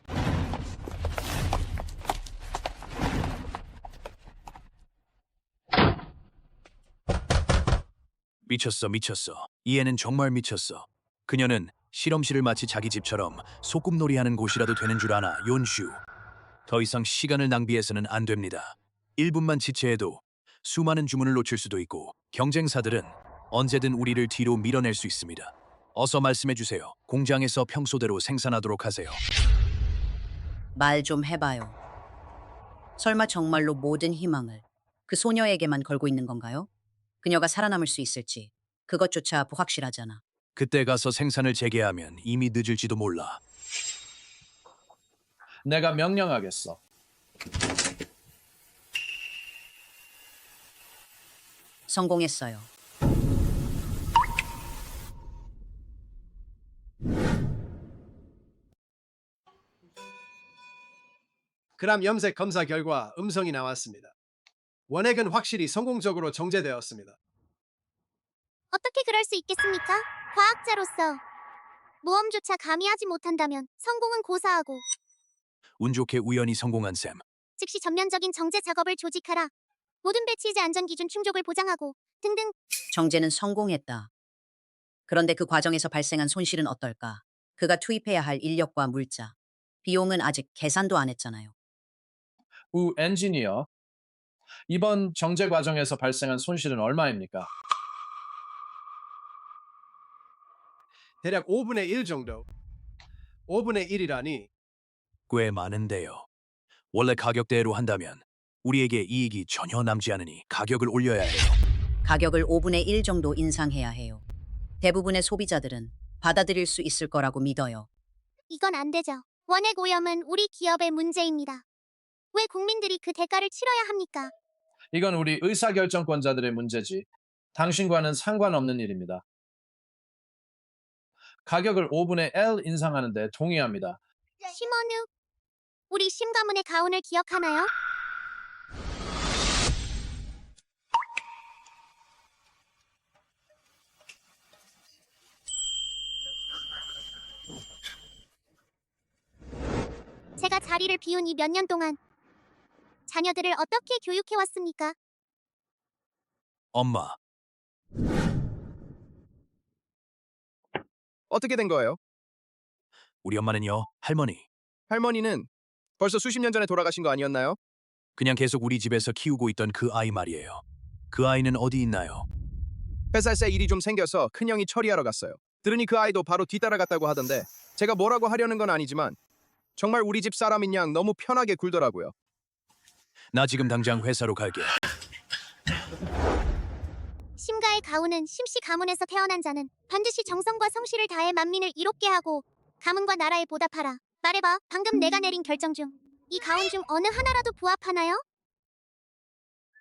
미쳤어, 미쳤어. 이 애는 정말 미쳤어. 그녀는 실험실을 마치 자기 집처럼 소꿉놀이하는 곳이라도 되는 줄 아나, 윤슈. 더 이상 시간을 낭비해서는 안 됩니다. 1분만 지체해도 수많은 주문을 놓칠 수도 있고 경쟁사들은 언제든 우리를 뒤로 밀어낼 수 있습니다. 어서 말씀해 주세요. 공장에서 평소대로 생산하도록 하세요. 말 좀 해봐요. 설마 정말로 모든 희망을 그 소녀에게만 걸고 있는 건가요? 그녀가 살아남을 수 있을지 그것조차 불확실하잖아. 그때 가서 생산을 재개하면 이미 늦을지도 몰라. 내가 명령하겠어. 성공했어요. 그람 염색 검사 결과 음성이 나왔습니다. 원액은 확실히 성공적으로 정제되었습니다. 어떻게 그럴 수 있겠습니까? 과학자로서 모험조차 감히 하지 못한다면 성공은 고사하고 운 좋게 우연히 성공한 셈. 즉시 전면적인 정제 작업을 조직하라. 모든 배치이제 안전기준 충족을 보장하고 등등. 정제는 성공했다. 그런데 그 과정에서 발생한 손실은 어떨까? 그가 투입해야 할 인력과 물자, 비용은 아직 계산도 안 했잖아요. 우 엔지니어, 이번 정제 과정에서 발생한 손실은 얼마입니까? 대략 5분의 1 정도. 5분의 1이라니 꽤 많은데요. 원래 가격대로 한다면 우리에게 이익이 전혀 남지 않으니 가격을 올려야 해요. 가격을 5분의 1 정도 인상해야 해요. 대부분의 소비자들은 받아들일 수 있을 거라고 믿어요. 이건 안 되죠. 원액 오염은 우리 기업의 문제입니다. 왜 국민들이 그 대가를 치러야 합니까? 이건 우리 의사결정권자들의 문제지 당신과는 상관없는 일입니다. 가격을 5분의 L 인상하는데 동의합니다. 심원욱, 우리 심 가문의 가훈을 기억하나요? 제가 자리를 비운 이 몇 년 동안 자녀들을 어떻게 교육해왔습니까? 엄마, 어떻게 된 거예요? 우리 엄마는요, 할머니. 할머니는 벌써 수십 년 전에 돌아가신 거 아니었나요? 그냥 계속 우리 집에서 키우고 있던 그 아이 말이에요. 그 아이는 어디 있나요? 회사에서 일이 좀 생겨서 큰형이 처리하러 갔어요. 들으니 그 아이도 바로 뒤따라갔다고 하던데 제가 뭐라고 하려는 건 아니지만 정말 우리 집 사람인 양 너무 편하게 굴더라고요. 나 지금 당장 회사로 갈게. 심가의 가훈은 심씨 가문에서 태어난 자는 반드시 정성과 성실을 다해 만민을 이롭게 하고 가문과 나라에 보답하라. 말해봐. 방금 내가 내린 결정 중 이 가훈 중 어느 하나라도 부합하나요?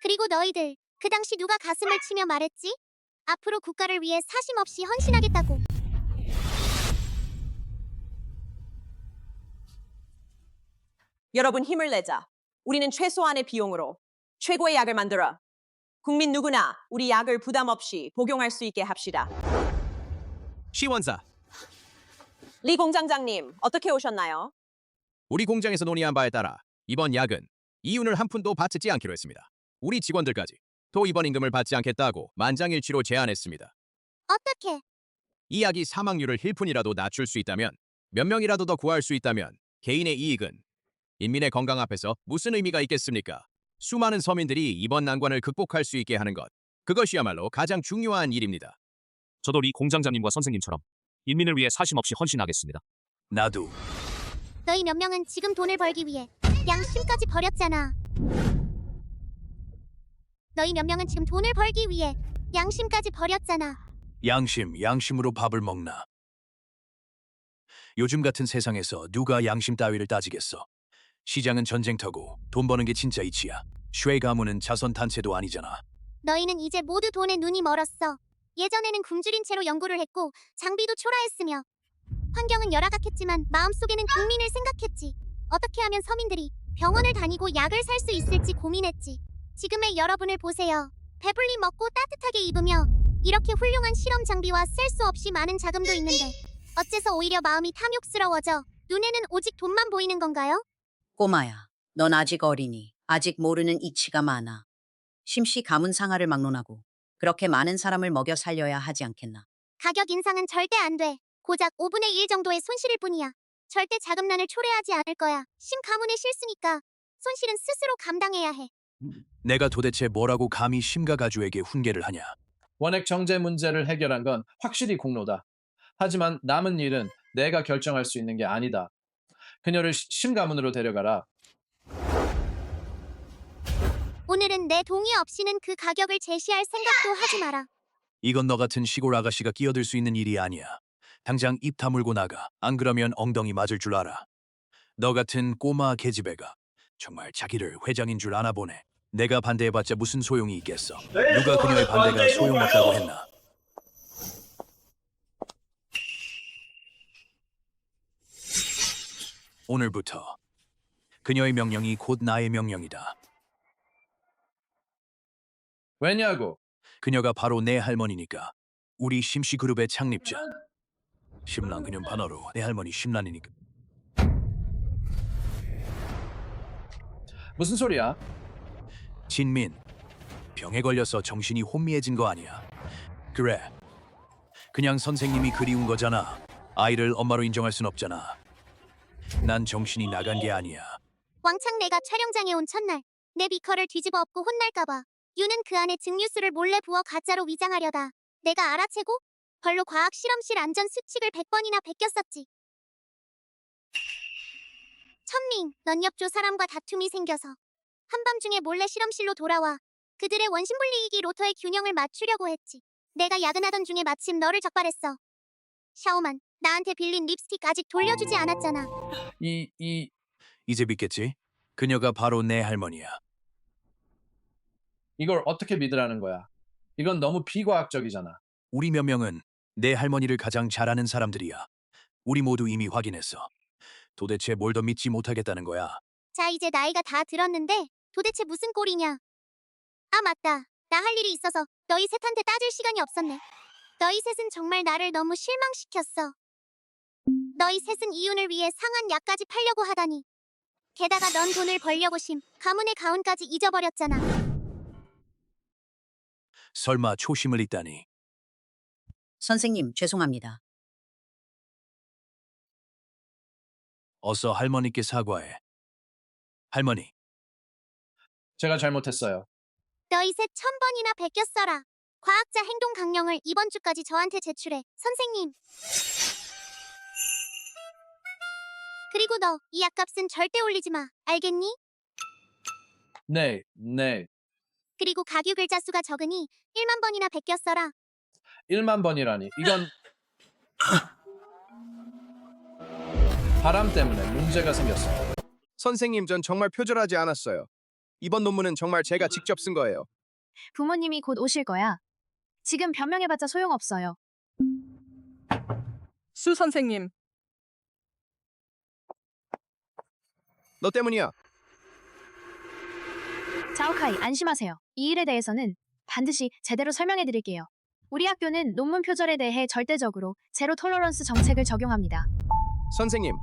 그리고 너희들 그 당시 누가 가슴을 치며 말했지? 앞으로 국가를 위해 사심 없이 헌신하겠다고. 여러분 힘을 내자. 우리는 최소한의 비용으로 최고의 약을 만들어 국민 누구나 우리 약을 부담 없이 복용할 수 있게 합시다. 시원사, 리 공장장님, 어떻게 오셨나요? 우리 공장에서 논의한 바에 따라 이번 약은 이윤을 한 푼도 받지 않기로 했습니다. 우리 직원들까지 또 이번 임금을 받지 않겠다고 만장일치로 제안했습니다. 어떻게? 이 약이 사망률을 1푼이라도 낮출 수 있다면, 몇 명이라도 더 구할 수 있다면 개인의 이익은 인민의 건강 앞에서 무슨 의미가 있겠습니까? 수많은 서민들이 이번 난관을 극복할 수 있게 하는 것, 그것이야말로 가장 중요한 일입니다. 저도 리 공장장님과 선생님처럼 인민을 위해 사심 없이 헌신하겠습니다. 나도. 너희 몇 명은 지금 돈을 벌기 위해 양심까지 버렸잖아. 너희 몇 명은 지금 돈을 벌기 위해 양심까지 버렸잖아. 양심으로 밥을 먹나. 요즘 같은 세상에서 누가 양심 따위를 따지겠어. 시장은 전쟁터고 돈 버는 게 진짜 이치야. 쉐 가문은 자선 단체도 아니잖아. 너희는 이제 모두 돈에 눈이 멀었어. 예전에는 굶주린 채로 연구를 했고 장비도 초라했으며 환경은 열악했지만 마음속에는 국민을 생각했지. 어떻게 하면 서민들이 병원을 다니고 약을 살 수 있을지 고민했지. 지금의 여러분을 보세요. 배불리 먹고 따뜻하게 입으며 이렇게 훌륭한 실험 장비와 셀 수 없이 많은 자금도 있는데 어째서 오히려 마음이 탐욕스러워져 눈에는 오직 돈만 보이는 건가요? 꼬마야, 넌 아직 어리니 아직 모르는 이치가 많아. 심씨 가문 상하를 막론하고 그렇게 많은 사람을 먹여 살려야 하지 않겠나. 가격 인상은 절대 안 돼. 고작 5분의 1 정도의 손실일 뿐이야. 절대 자금난을 초래하지 않을 거야. 심 가문의 실수니까 손실은 스스로 감당해야 해. 내가 도대체 뭐라고 감히 심가 가주에게 훈계를 하냐? 원액 정제 문제를 해결한 건 확실히 공로다. 하지만 남은 일은 내가 결정할 수 있는 게 아니다. 그녀를 심가문으로 데려가라. 오늘은 내 동의 없이는 그 가격을 제시할 생각도 하지 마라. 이건 너 같은 시골 아가씨가 끼어들 수 있는 일이 아니야. 당장 입 다물고 나가. 안 그러면 엉덩이 맞을 줄 알아. 너 같은 꼬마 계집애가 정말 자기를 회장인 줄 아나 보네. 내가 반대해봤자 무슨 소용이 있겠어. 누가 그녀의 반대가 소용없다고 했나? 오늘부터 그녀의 명령이 곧 나의 명령이다. 왜냐고? 그녀가 바로 내 할머니니까. 우리 심씨 그룹의 창립자. 심란 그년 반어로 내 할머니 심란이니까. 무슨 소리야? 진민, 병에 걸려서 정신이 혼미해진 거 아니야. 그래, 그냥 선생님이 그리운 거잖아. 아이를 엄마로 인정할 순 없잖아. 난 정신이 나간 게 아니야. 왕창 내가 촬영장에 온 첫날 내 비커를 뒤집어 엎고 혼날까봐 유는 그 안에 증류수를 몰래 부어 가짜로 위장하려다 내가 알아채고 벌로 과학 실험실 안전 수칙을 100번이나 베꼈었지. 천밍, 넌 옆조 사람과 다툼이 생겨서 한밤중에 몰래 실험실로 돌아와 그들의 원심분리이기 로터의 균형을 맞추려고 했지. 내가 야근하던 중에 마침 너를 적발했어. 샤오만, 나한테 빌린 립스틱 아직 돌려주지 않았잖아. 이제 믿겠지? 그녀가 바로 내 할머니야. 이걸 어떻게 믿으라는 거야? 이건 너무 비과학적이잖아. 우리 몇 명은 내 할머니를 가장 잘 아는 사람들이야. 우리 모두 이미 확인했어. 도대체 뭘 더 믿지 못하겠다는 거야? 자, 이제 나이가 다 들었는데 도대체 무슨 꼴이냐? 아, 맞다. 나 할 일이 있어서 너희 셋한테 따질 시간이 없었네. 너희 셋은 정말 나를 너무 실망시켰어. 너희 셋은 이윤을 위해 상한 약까지 팔려고 하다니. 게다가 넌 돈을 벌려고 가문의 가훈까지 잊어버렸잖아. 설마 초심을 잇다니. 선생님, 죄송합니다. 어서 할머니께 사과해. 할머니, 제가 잘못했어요. 너희 셋 1000번이나 베꼈어라. 과학자 행동 강령을 이번 주까지 저한테 제출해. 선생님. 그리고 너 이 약값은 절대 올리지 마. 알겠니? 네. 그리고 가규 글자 수가 적으니 1만 번이나 베꼈어라. 1만 번이라니. 이건 바람 때문에 문제가 생겼어. 선생님, 전 정말 표절하지 않았어요. 이번 논문은 정말 제가 직접 쓴 거예요. 부모님이 곧 오실 거야. 지금 변명해봤자 소용없어요. 수 선생님, 너 때문이야. 자오카이, 안심하세요. 이 일에 대해서는 반드시 제대로 설명해드릴게요. 우리 학교는 논문 표절에 대해 절대적으로 제로 톨러런스 정책을 적용합니다. 선생님,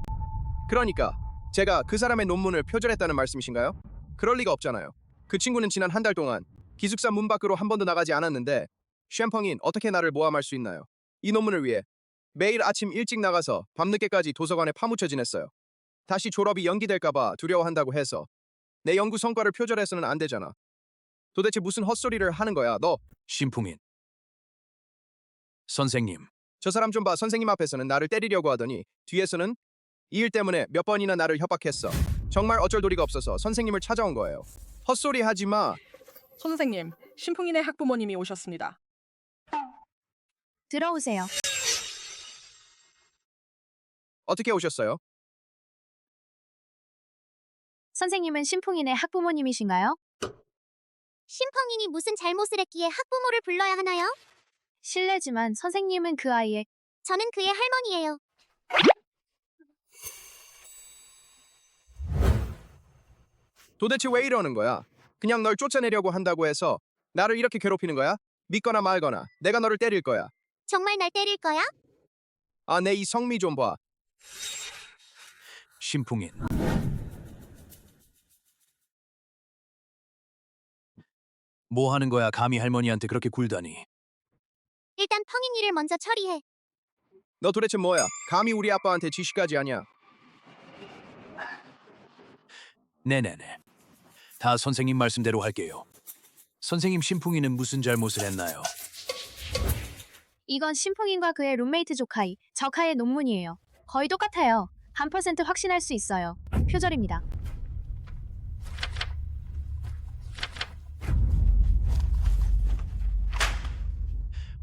그러니까 제가 그 사람의 논문을 표절했다는 말씀이신가요? 그럴 리가 없잖아요. 그 친구는 지난 한 달 동안 기숙사 문 밖으로 한 번도 나가지 않았는데 쉔펑인 어떻게 나를 모함할 수 있나요? 이 논문을 위해 매일 아침 일찍 나가서 밤늦게까지 도서관에 파묻혀 지냈어요. 다시 졸업이 연기될까봐 두려워한다고 해서 내 연구 성과를 표절해서는 안 되잖아. 도대체 무슨 헛소리를 하는 거야, 너? 신풍인. 선생님, 저 사람 좀 봐. 선생님 앞에서는 나를 때리려고 하더니 뒤에서는 이 일 때문에 몇 번이나 나를 협박했어. 정말 어쩔 도리가 없어서 선생님을 찾아온 거예요. 헛소리 하지 마. 선생님, 신풍인의 학부모님이 오셨습니다. 들어오세요. 어떻게 오셨어요? 선생님은 신풍인의 학부모님이신가요? 심펑인이 무슨 잘못을 했기에 학부모를 불러야 하나요? 실례지만 선생님은 그 아이의 저는 그의 할머니예요. 도대체 왜 이러는 거야? 그냥 널 쫓아내려고 한다고 해서 나를 이렇게 괴롭히는 거야? 믿거나 말거나 내가 너를 때릴 거야. 정말 날 때릴 거야? 아, 내 이 성미 좀 봐. 신풍인. 뭐 하는 거야? 감히 할머니한테 그렇게 굴다니. 일단 펑인 일을 먼저 처리해. 너 도대체 뭐야? 감히 우리 아빠한테 지시까지 하냐? 네네네. 다 선생님 말씀대로 할게요. 선생님, 신풍이는 무슨 잘못을 했나요? 이건 신풍인과 그의 룸메이트 조카이, 저카의 논문이에요. 거의 똑같아요. 1% 확신할 수 있어요. 표절입니다.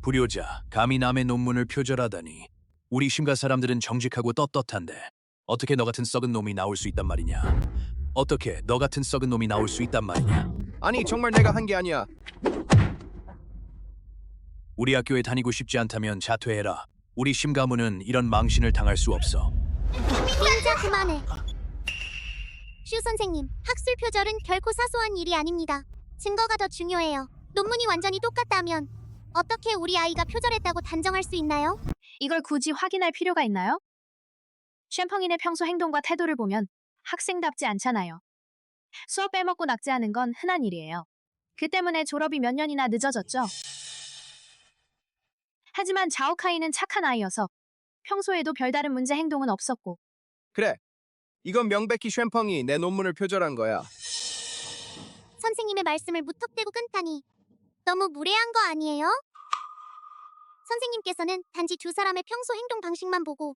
불효자, 감히 남의 논문을 표절하다니. 우리 심가 사람들은 정직하고 떳떳한데 어떻게 너 같은 썩은 놈이 나올 수 있단 말이냐? 어떻게 너 같은 썩은 놈이 나올 수 있단 말이냐? 아니 정말 내가 한 게 아니야. 우리 학교에 다니고 싶지 않다면 자퇴해라. 우리 심가문은 이런 망신을 당할 수 없어. 진짜 그만해. 슈 선생님, 학술 표절은 결코 사소한 일이 아닙니다. 증거가 더 중요해요. 논문이 완전히 똑같다면 어떻게 우리 아이가 표절했다고 단정할 수 있나요? 이걸 굳이 확인할 필요가 있나요? 쉔펑인의 평소 행동과 태도를 보면 학생답지 않잖아요. 수업 빼먹고 낙제하는 건 흔한 일이에요. 그 때문에 졸업이 몇 년이나 늦어졌죠. 하지만 자오카이는 착한 아이여서 평소에도 별다른 문제 행동은 없었고 그래. 이건 명백히 쉔펑이 내 논문을 표절한 거야. 선생님의 말씀을 무턱대고 끊다니 너무 무례한 거 아니에요? 선생님께서는 단지 두 사람의 평소 행동 방식만 보고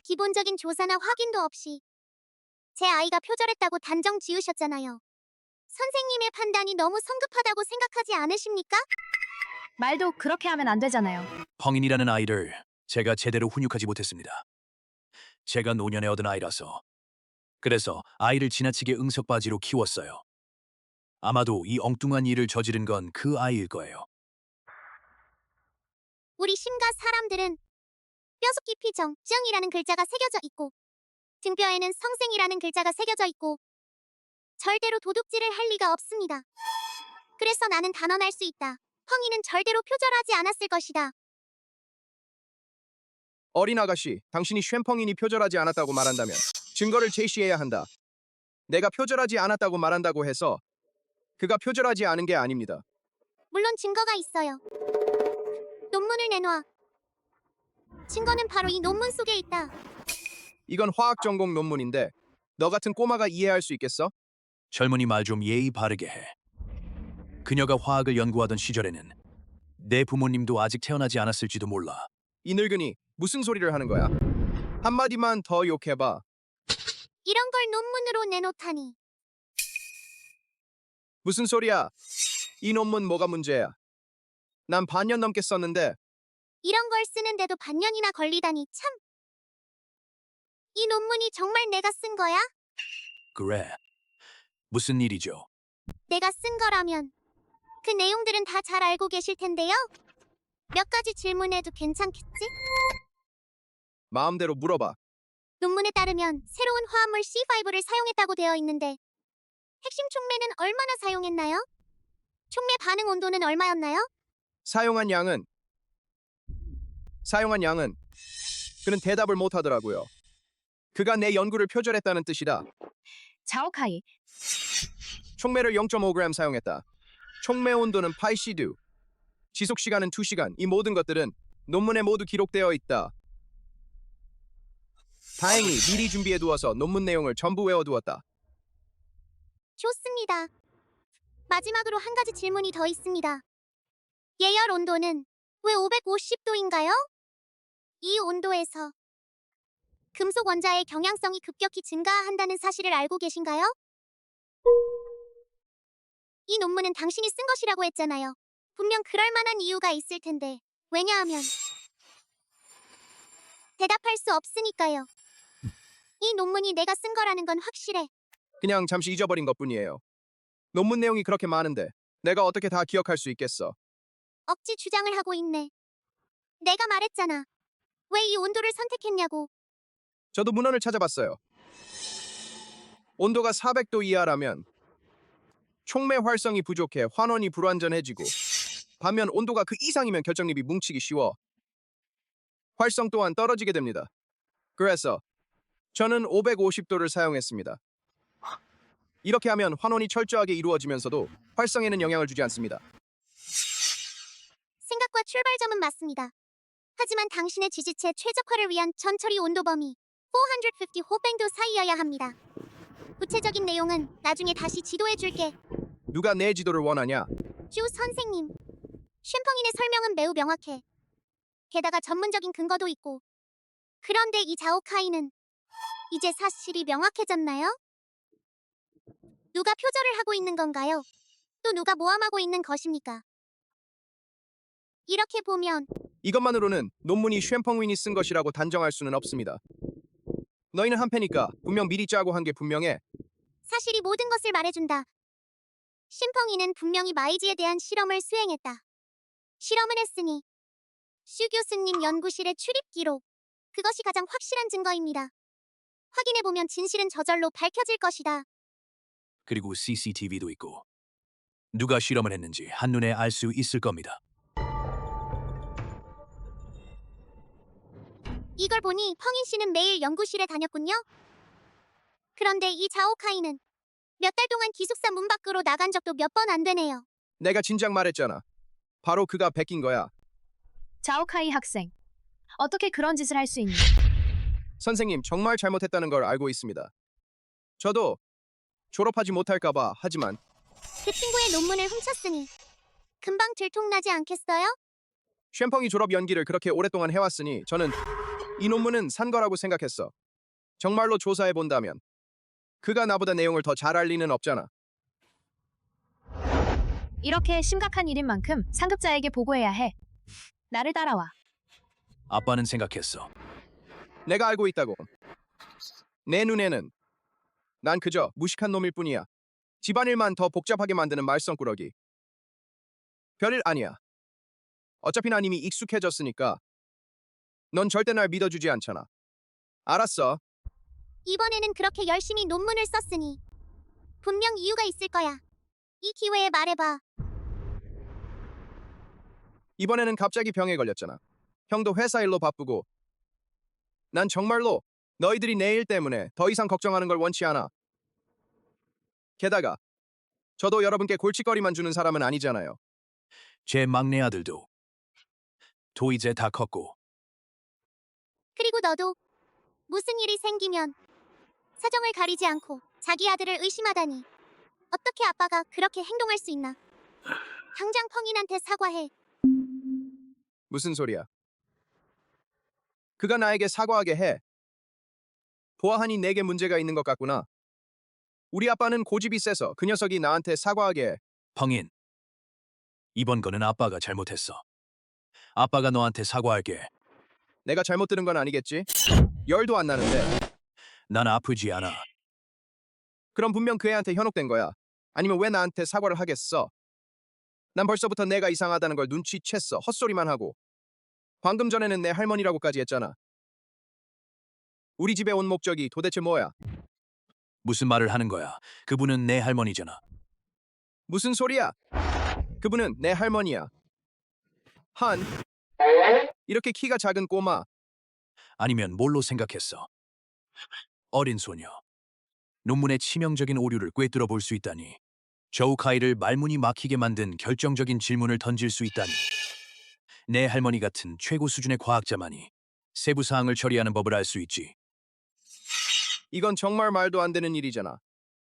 기본적인 조사나 확인도 없이 제 아이가 표절했다고 단정 지으셨잖아요. 선생님의 판단이 너무 성급하다고 생각하지 않으십니까? 말도 그렇게 하면 안 되잖아요. 펑인이라는 아이를 제가 제대로 훈육하지 못했습니다. 제가 노년에 얻은 아이라서. 그래서 아이를 지나치게 응석바지로 키웠어요. 아마도 이 엉뚱한 일을 저지른 건 그 아이일 거예요. 우리 심가 사람들은 뼈속 깊이 정증이라는 글자가 새겨져 있고 등뼈에는 성생이라는 글자가 새겨져 있고 절대로 도둑질을 할 리가 없습니다. 그래서 나는 단언할 수 있다. 펑이는 절대로 표절하지 않았을 것이다. 어린 아가씨, 당신이 쉔펑인이 표절하지 않았다고 말한다면 증거를 제시해야 한다. 내가 표절하지 않았다고 말한다고 해서 그가 표절하지 않은 게 아닙니다. 물론 증거가 있어요. 논문을 내놔. 증거는 바로 이 논문 속에 있다. 이건 화학 전공 논문인데 너 같은 꼬마가 이해할 수 있겠어? 젊은이 말 좀 예의 바르게 해. 그녀가 화학을 연구하던 시절에는 내 부모님도 아직 태어나지 않았을지도 몰라. 이 늙은이 무슨 소리를 하는 거야? 한마디만 더 욕해봐. 이런 걸 논문으로 내놓다니. 무슨 소리야? 이 논문 뭐가 문제야? 난 반년 넘게 썼는데 이런 걸 쓰는데도 반년이나 걸리다니 참. 이 논문이 정말 내가 쓴 거야? 그래. 무슨 일이죠? 내가 쓴 거라면 그 내용들은 다 잘 알고 계실 텐데요. 몇 가지 질문해도 괜찮겠지? 마음대로 물어봐. 논문에 따르면 새로운 화합물 C5를 사용했다고 되어 있는데 핵심 촉매는 얼마나 사용했나요? 촉매 반응 온도는 얼마였나요? 사용한 양은 그는 대답을 못 하더라고요. 그가 내 연구를 표절했다는 뜻이다. 자오카이, 촉매를 0.5g 사용했다. 촉매 온도는 8C2. 지속 시간은 2시간. 이 모든 것들은 논문에 모두 기록되어 있다. 다행히 미리 준비해 두어서 논문 내용을 전부 외워두었다. 좋습니다. 마지막으로 한 가지 질문이 더 있습니다. 예열 온도는 왜 550도인가요? 이 온도에서 금속 원자의 경향성이 급격히 증가한다는 사실을 알고 계신가요? 이 논문은 당신이 쓴 것이라고 했잖아요. 분명 그럴 만한 이유가 있을 텐데 왜냐하면 대답할 수 없으니까요. 이 논문이 내가 쓴 거라는 건 확실해. 그냥 잠시 잊어버린 것뿐이에요. 논문 내용이 그렇게 많은데 내가 어떻게 다 기억할 수 있겠어? 억지 주장을 하고 있네. 내가 말했잖아. 왜 이 온도를 선택했냐고. 저도 문헌을 찾아봤어요. 온도가 400도 이하라면 촉매 활성이 부족해 환원이 불완전해지고 반면 온도가 그 이상이면 결정립이 뭉치기 쉬워 활성 또한 떨어지게 됩니다. 그래서 저는 550도를 사용했습니다. 이렇게 하면 환원이 철저하게 이루어지면서도 활성에는 영향을 주지 않습니다. 생각과 출발점은 맞습니다. 하지만 당신의 지지체 최적화를 위한 전처리 온도 범위 450 호뱅도 사이여야 합니다. 구체적인 내용은 나중에 다시 지도해 줄게. 누가 내 지도를 원하냐? 주 선생님. 쉔펑인의 설명은 매우 명확해. 게다가 전문적인 근거도 있고. 그런데 이 자오카이는 이제 사실이 명확해졌나요? 누가 표절을 하고 있는 건가요? 또 누가 모함하고 있는 것입니까? 이렇게 보면 이것만으로는 논문이 쉔펑윈이 쓴 것이라고 단정할 수는 없습니다. 너희는 한패니까 분명 미리 짜고 한 게 분명해. 사실이 모든 것을 말해준다. 심펑이는 분명히 마이지에 대한 실험을 수행했다. 실험을 했으니 슈 교수님 연구실의 출입 기록, 그것이 가장 확실한 증거입니다. 확인해보면 진실은 저절로 밝혀질 것이다. 그리고 CCTV도 있고 누가 실험을 했는지 한눈에 알 수 있을 겁니다. 이걸 보니 펑인 씨는 매일 연구실에 다녔군요. 그런데 이 자오카이는 몇 달 동안 기숙사 문 밖으로 나간 적도 몇 번 안 되네요. 내가 진작 말했잖아. 바로 그가 베낀 거야. 자오카이 학생. 어떻게 그런 짓을 할 수 있니? 선생님, 정말 잘못했다는 걸 알고 있습니다. 저도 졸업하지 못할까봐 하지만 그 친구의 논문을 훔쳤으니 금방 들통나지 않겠어요? 쉔펑이 졸업 연기를 그렇게 오랫동안 해왔으니 저는 이 논문은 산 거라고 생각했어. 정말로 조사해본다면 그가 나보다 내용을 더 잘 알 리는 없잖아. 이렇게 심각한 일인 만큼 상급자에게 보고해야 해. 나를 따라와. 아빠는 생각했어. 내가 알고 있다고. 내 눈에는 난 그저 무식한 놈일 뿐이야. 집안일만 더 복잡하게 만드는 말썽꾸러기. 별일 아니야. 어차피 난 이미 익숙해졌으니까 넌 절대 날 믿어주지 않잖아. 알았어. 이번에는 그렇게 열심히 논문을 썼으니 분명 이유가 있을 거야. 이 기회에 말해봐. 이번에는 갑자기 병에 걸렸잖아. 형도 회사 일로 바쁘고 난 정말로 너희들이 내 일 때문에 더 이상 걱정하는 걸 원치 않아. 게다가 저도 여러분께 골칫거리만 주는 사람은 아니잖아요. 제 막내 아들도 이제 다 컸고 그리고 너도 무슨 일이 생기면 사정을 가리지 않고 자기 아들을 의심하다니. 어떻게 아빠가 그렇게 행동할 수 있나? 당장 펑인한테 사과해. 무슨 소리야? 그가 나에게 사과하게 해. 보아하니 내게 문제가 있는 것 같구나. 우리 아빠는 고집이 세서 그 녀석이 나한테 사과하게 해. 펑인. 이번 거는 아빠가 잘못했어. 아빠가 너한테 사과할게. 내가 잘못 들은 건 아니겠지? 열도 안 나는데. 난 아프지 않아. 그럼 분명 그 애한테 현혹된 거야. 아니면 왜 나한테 사과를 하겠어? 난 벌써부터 내가 이상하다는 걸 눈치챘어. 헛소리만 하고. 방금 전에는 내 할머니라고까지 했잖아. 우리 집에 온 목적이 도대체 뭐야? 무슨 말을 하는 거야? 그분은 내 할머니잖아. 무슨 소리야? 그분은 내 할머니야. 한, 이렇게 키가 작은 꼬마. 아니면 뭘로 생각했어? 어린 소녀. 논문의 치명적인 오류를 꿰뚫어 볼 수 있다니. 저우카이를 말문이 막히게 만든 결정적인 질문을 던질 수 있다니. 내 할머니 같은 최고 수준의 과학자만이 세부 사항을 처리하는 법을 알 수 있지. 이건 정말 말도 안 되는 일이잖아.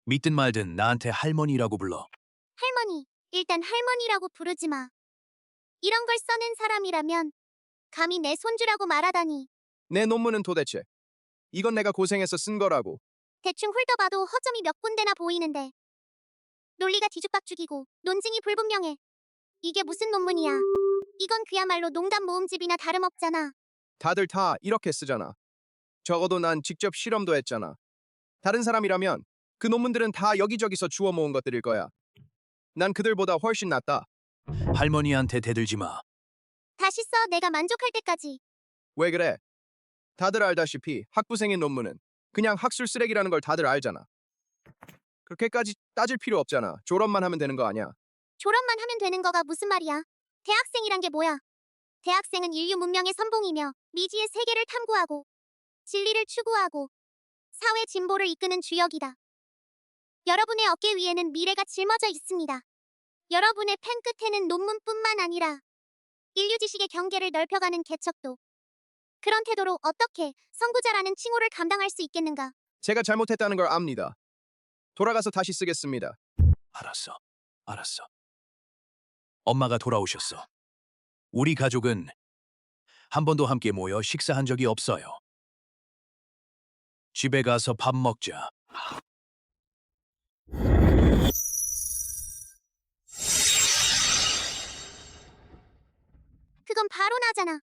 믿든 말든 나한테 할머니라고 불러. 할머니, 일단 할머니라고 부르지 마. 이런 걸 써낸 사람이라면 감히 내 손주라고 말하다니. 내 논문은 도대체 이건 내가 고생해서 쓴 거라고. 대충 훑어봐도 허점이 몇 군데나 보이는데. 논리가 뒤죽박죽이고 논증이 불분명해. 이게 무슨 논문이야. 이건 그야말로 농담 모음집이나 다름없잖아. 다들 다 이렇게 쓰잖아. 적어도 난 직접 실험도 했잖아. 다른 사람이라면 그 논문들은 다 여기저기서 주워 모은 것들일 거야. 난 그들보다 훨씬 낫다. 할머니한테 대들지 마. 다시 써, 내가 만족할 때까지. 왜 그래? 다들 알다시피 학부생의 논문은 그냥 학술 쓰레기라는 걸 다들 알잖아. 그렇게까지 따질 필요 없잖아. 졸업만 하면 되는 거 아니야. 졸업만 하면 되는 거가 무슨 말이야. 대학생이란 게 뭐야. 대학생은 인류 문명의 선봉이며 미지의 세계를 탐구하고 진리를 추구하고 사회 진보를 이끄는 주역이다. 여러분의 어깨 위에는 미래가 짊어져 있습니다. 여러분의 펜 끝에는 논문뿐만 아니라 인류 지식의 경계를 넓혀가는 개척도. 그런 태도로 어떻게 선구자라는 칭호를 감당할 수 있겠는가? 제가 잘못했다는 걸 압니다. 돌아가서 다시 쓰겠습니다. 알았어. 엄마가 돌아오셨어. 우리 가족은 한 번도 함께 모여 식사한 적이 없어요. 집에 가서 밥 먹자. 그건 바로 나잖아.